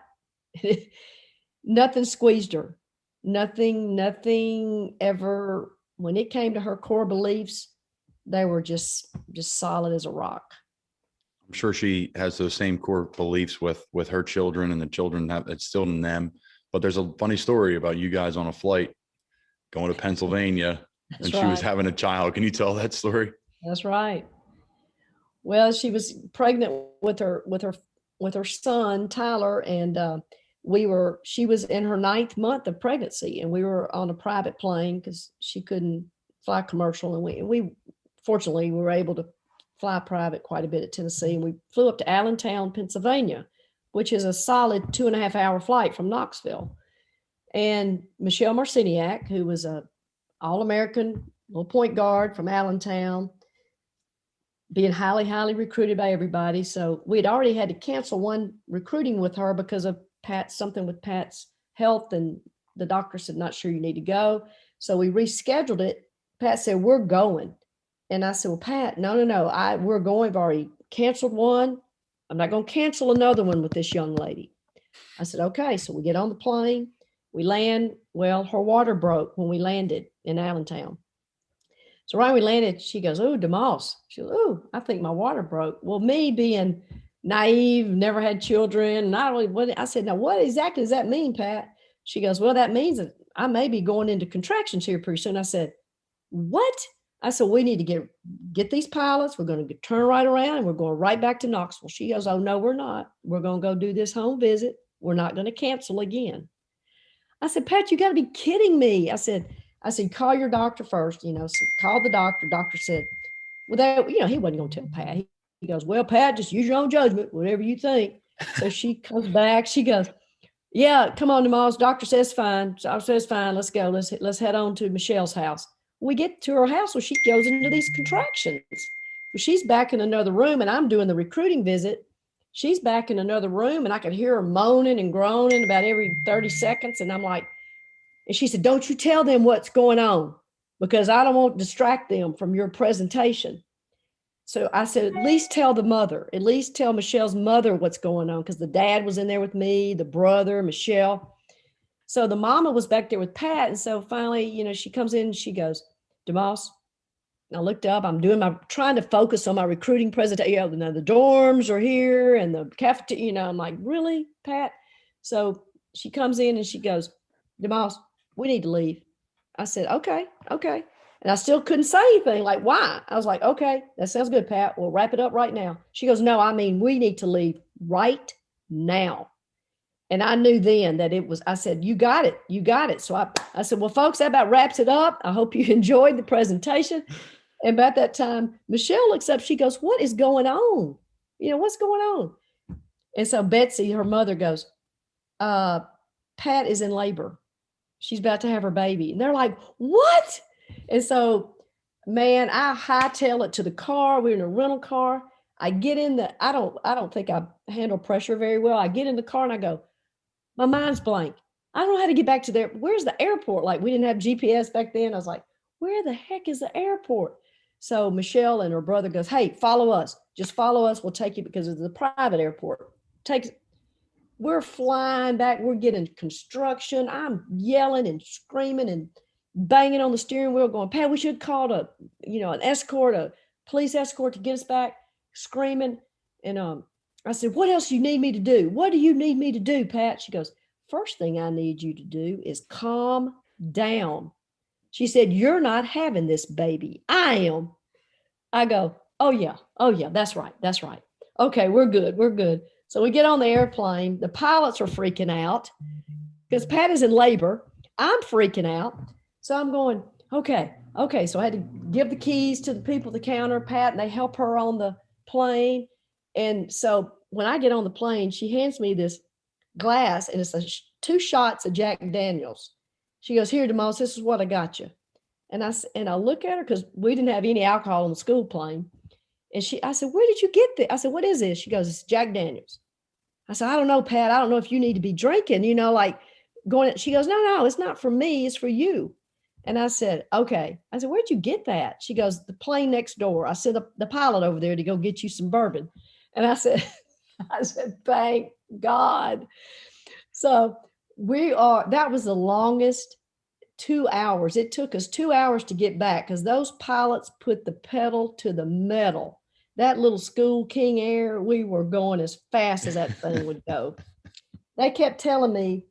Nothing squeezed her. Nothing ever, when it came to her core beliefs, they were just solid as a rock. I'm sure she has those same core beliefs with her children, and the children have it's still in them. But there's a funny story about you guys on a flight going to Pennsylvania, and she was having a child. Can you tell that story? That's right. Well, she was pregnant with her son, Tyler, and she was in her 9th month of pregnancy, and we were on a private plane because she couldn't fly commercial, and we fortunately were able to fly private quite a bit at Tennessee, and we flew up to Allentown, Pennsylvania, which is a solid 2.5-hour flight from Knoxville. And Michelle Marciniak, who was a All-American little point guard from Allentown, being highly, highly recruited by everybody. So we'd already had to cancel one recruiting with her because of something with Pat's health, and the doctor said, not sure you need to go. So we rescheduled it. Pat said, we're going. And I said, well, Pat, no, we're going. I've already canceled one. I'm not going to cancel another one with this young lady. I said, okay. So we get on the plane. We land. Well, her water broke when we landed in Allentown. So right when we landed, she goes, oh, DeMoss. She goes, oh, I think my water broke. Well, me being naive, never had children, not really, I said, now what exactly does that mean, Pat? She goes, well, that means that I may be going into contractions here pretty soon. I said, what? I said, we need to get these pilots. We're going to turn right around and we're going right back to Knoxville. She goes, oh, no, we're not. We're going to go do this home visit. We're not going to cancel again. I said, Pat, you got to be kidding me. I said, call your doctor first, so call the doctor. Doctor said, well, he wasn't going to tell Pat. He goes, well, Pat, just use your own judgment, whatever you think. So she comes back. She goes, yeah, come on, DeMoss. Doctor says fine. So I says fine. Let's go. Let's head on to Michelle's house. We get to her house where she goes into these contractions. Well, she's back in another room, and I'm doing the recruiting visit. She's back in another room, and I could hear her moaning and groaning about every 30 seconds. And I'm like, and she said, don't you tell them what's going on, because I don't want to distract them from your presentation. So I said, at least tell the mother, at least tell Michelle's mother what's going on, because the dad was in there with me, the brother, Michelle. So the mama was back there with Pat. And so finally, she comes in and she goes, DeMoss. And I looked up, trying to focus on my recruiting presentation. The dorms are here and the cafeteria, I'm like, really, Pat? So she comes in and she goes, DeMoss, we need to leave. I said, okay. And I still couldn't say anything, like, why? I was like, okay, that sounds good, Pat. We'll wrap it up right now. She goes, no, we need to leave right now. And I knew then that I said, you got it. So I said, well, folks, that about wraps it up. I hope you enjoyed the presentation. And about that time, Michelle looks up, she goes, what is going on? What's going on? And so Betsy, her mother, goes, Pat is in labor. She's about to have her baby. And they're like, what? And so, man, I hightail it to the car. We're in a rental car. I get in I don't think I handle pressure very well. I get in the car and I go, my mind's blank. I don't know how to get back to there. Where's the airport? Like, we didn't have GPS back then. I was like, where the heck is the airport? So Michelle and her brother goes, hey, follow us. Just follow us. We'll take you, because it's a private airport. We're flying back. We're getting construction. I'm yelling and screaming and banging on the steering wheel going, Pat, we should call an escort, a police escort to get us back, screaming. And I said, what else do you need me to do? What do you need me to do, Pat? She goes, first thing I need you to do is calm down. She said, you're not having this baby. I am. I go, oh yeah, that's right. Okay, we're good. So we get on the airplane. The pilots are freaking out because Pat is in labor. I'm freaking out. So I'm going, okay. So I had to give the keys to the people at the counter, Pat, and they help her on the plane. And so when I get on the plane, she hands me this glass, and it's 2 shots of Jack Daniels. She goes, here, DeMoss, this is what I got you. And I look at her, because we didn't have any alcohol on the school plane. And I said, where did you get this? I said, what is this? She goes, it's Jack Daniels. I said, I don't know, Pat. I don't know if you need to be drinking, like going. She goes, no, it's not for me. It's for you. And I said, okay. I said, where'd you get that? She goes, the plane next door. I sent the pilot over there to go get you some bourbon. And I said, thank God. So that was the longest 2 hours. It took us 2 hours to get back, because those pilots put the pedal to the metal. That little school King Air, we were going as fast as that thing would go. They kept telling me,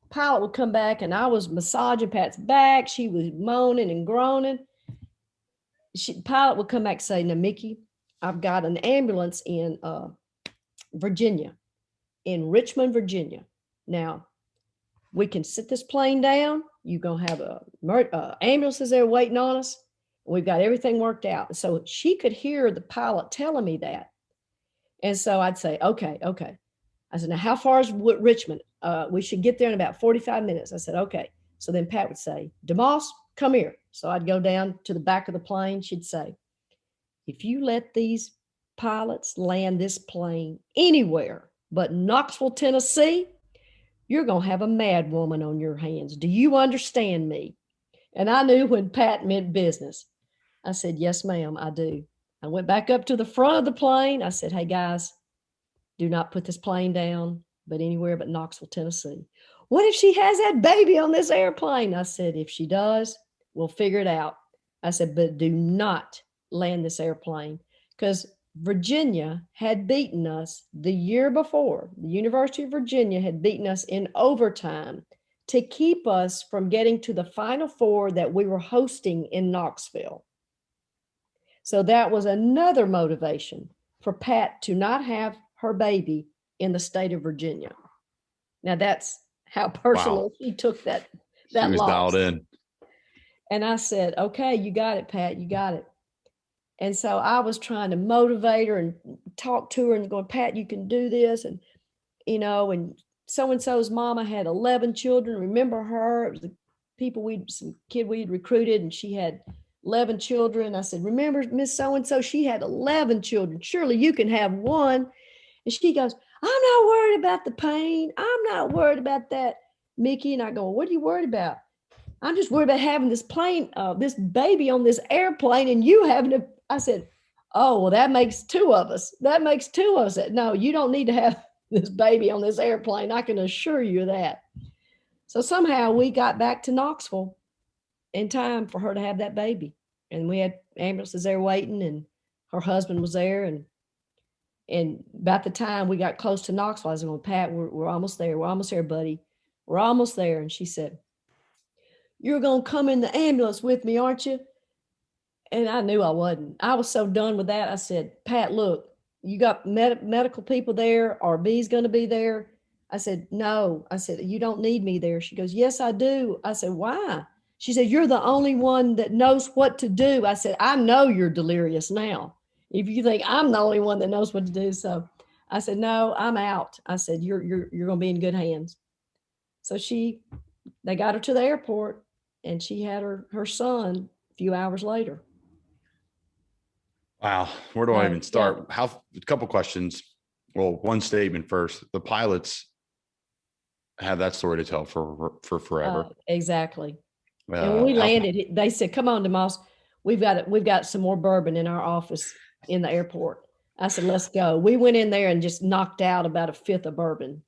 pilot would come back, and I was massaging Pat's back. She was moaning and groaning. Pilot would come back and say, now, Mickie, I've got an ambulance in Virginia, in Richmond, Virginia. Now, we can sit this plane down. You're going to have ambulances there waiting on us. We've got everything worked out. So she could hear the pilot telling me that. And so I'd say, okay. I said, now how far is Richmond? We should get there in about 45 minutes. I said, okay. So then Pat would say, DeMoss, come here. So I'd go down to the back of the plane. She'd say, if you let these pilots land this plane anywhere but Knoxville, Tennessee, you're going to have a mad woman on your hands. Do you understand me? And I knew when Pat meant business. I said, yes, ma'am, I do. I went back up to the front of the plane. I said, hey, guys, do not put this plane down, but anywhere but Knoxville, Tennessee. What if she has that baby on this airplane? I said, if she does, we'll figure it out. I said, but do not land this airplane, because Virginia had beaten us the year before. The University of Virginia had beaten us in overtime to keep us from getting to the Final Four that we were hosting in Knoxville. So that was another motivation for Pat to not have her baby in the state of Virginia. Now that's how personal she took that She was loss. dialed in. And I said, okay, you got it, Pat, you got it. And so I was trying to motivate her and talk to her and going, Pat, you can do this. And, and so-and-so's mama had 11 children. Remember her? It was the people some kid we'd recruited, and she had 11 children. I said, remember Miss So-and-so? She had 11 children. Surely you can have one. And she goes, I'm not worried about the pain. I'm not worried about that, Mickie. And I go, what are you worried about? I'm just worried about having this this baby on this airplane and you having to. I said, oh, well, that makes two of us. That makes two of us. No, you don't need to have this baby on this airplane. I can assure you that. So somehow we got back to Knoxville in time for her to have that baby. And we had ambulances there waiting, and her husband was there. And about the time we got close to Knoxville, I was going, Pat, we're almost there. We're almost there, buddy. We're almost there. And she said, you're going to come in the ambulance with me, aren't you? And I knew I wasn't. I was so done with that. I said, Pat, look, you got medical people there. RB's going to be there. I said, no. I said, you don't need me there. She goes, yes, I do. I said, why? She said, you're the only one that knows what to do. I said, I know you're delirious now, if you think I'm the only one that knows what to do. So I said, no, I'm out. I said, you're going to be in good hands. So they got her to the airport, and she had her son a few hours later. Wow. Where do I even start? A couple questions. Well, one statement first. The pilots have that story to tell for forever. Exactly. And when we landed, they said, come on, DeMoss, we've got some more bourbon in our office in the airport. I said, let's go. We went in there and just knocked out about a fifth of bourbon.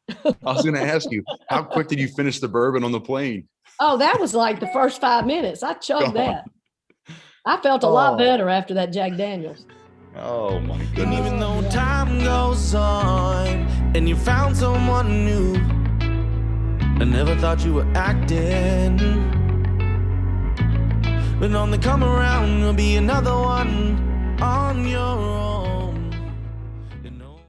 I was going to ask you, how quick did you finish the bourbon on the plane? Oh, that was like the first 5 minutes. I chugged that. I felt a lot better after that Jack Daniels. Oh my goodness. And even though time goes on and you found someone new, I never thought you were acting. But on the come around, you'll be another one on your own.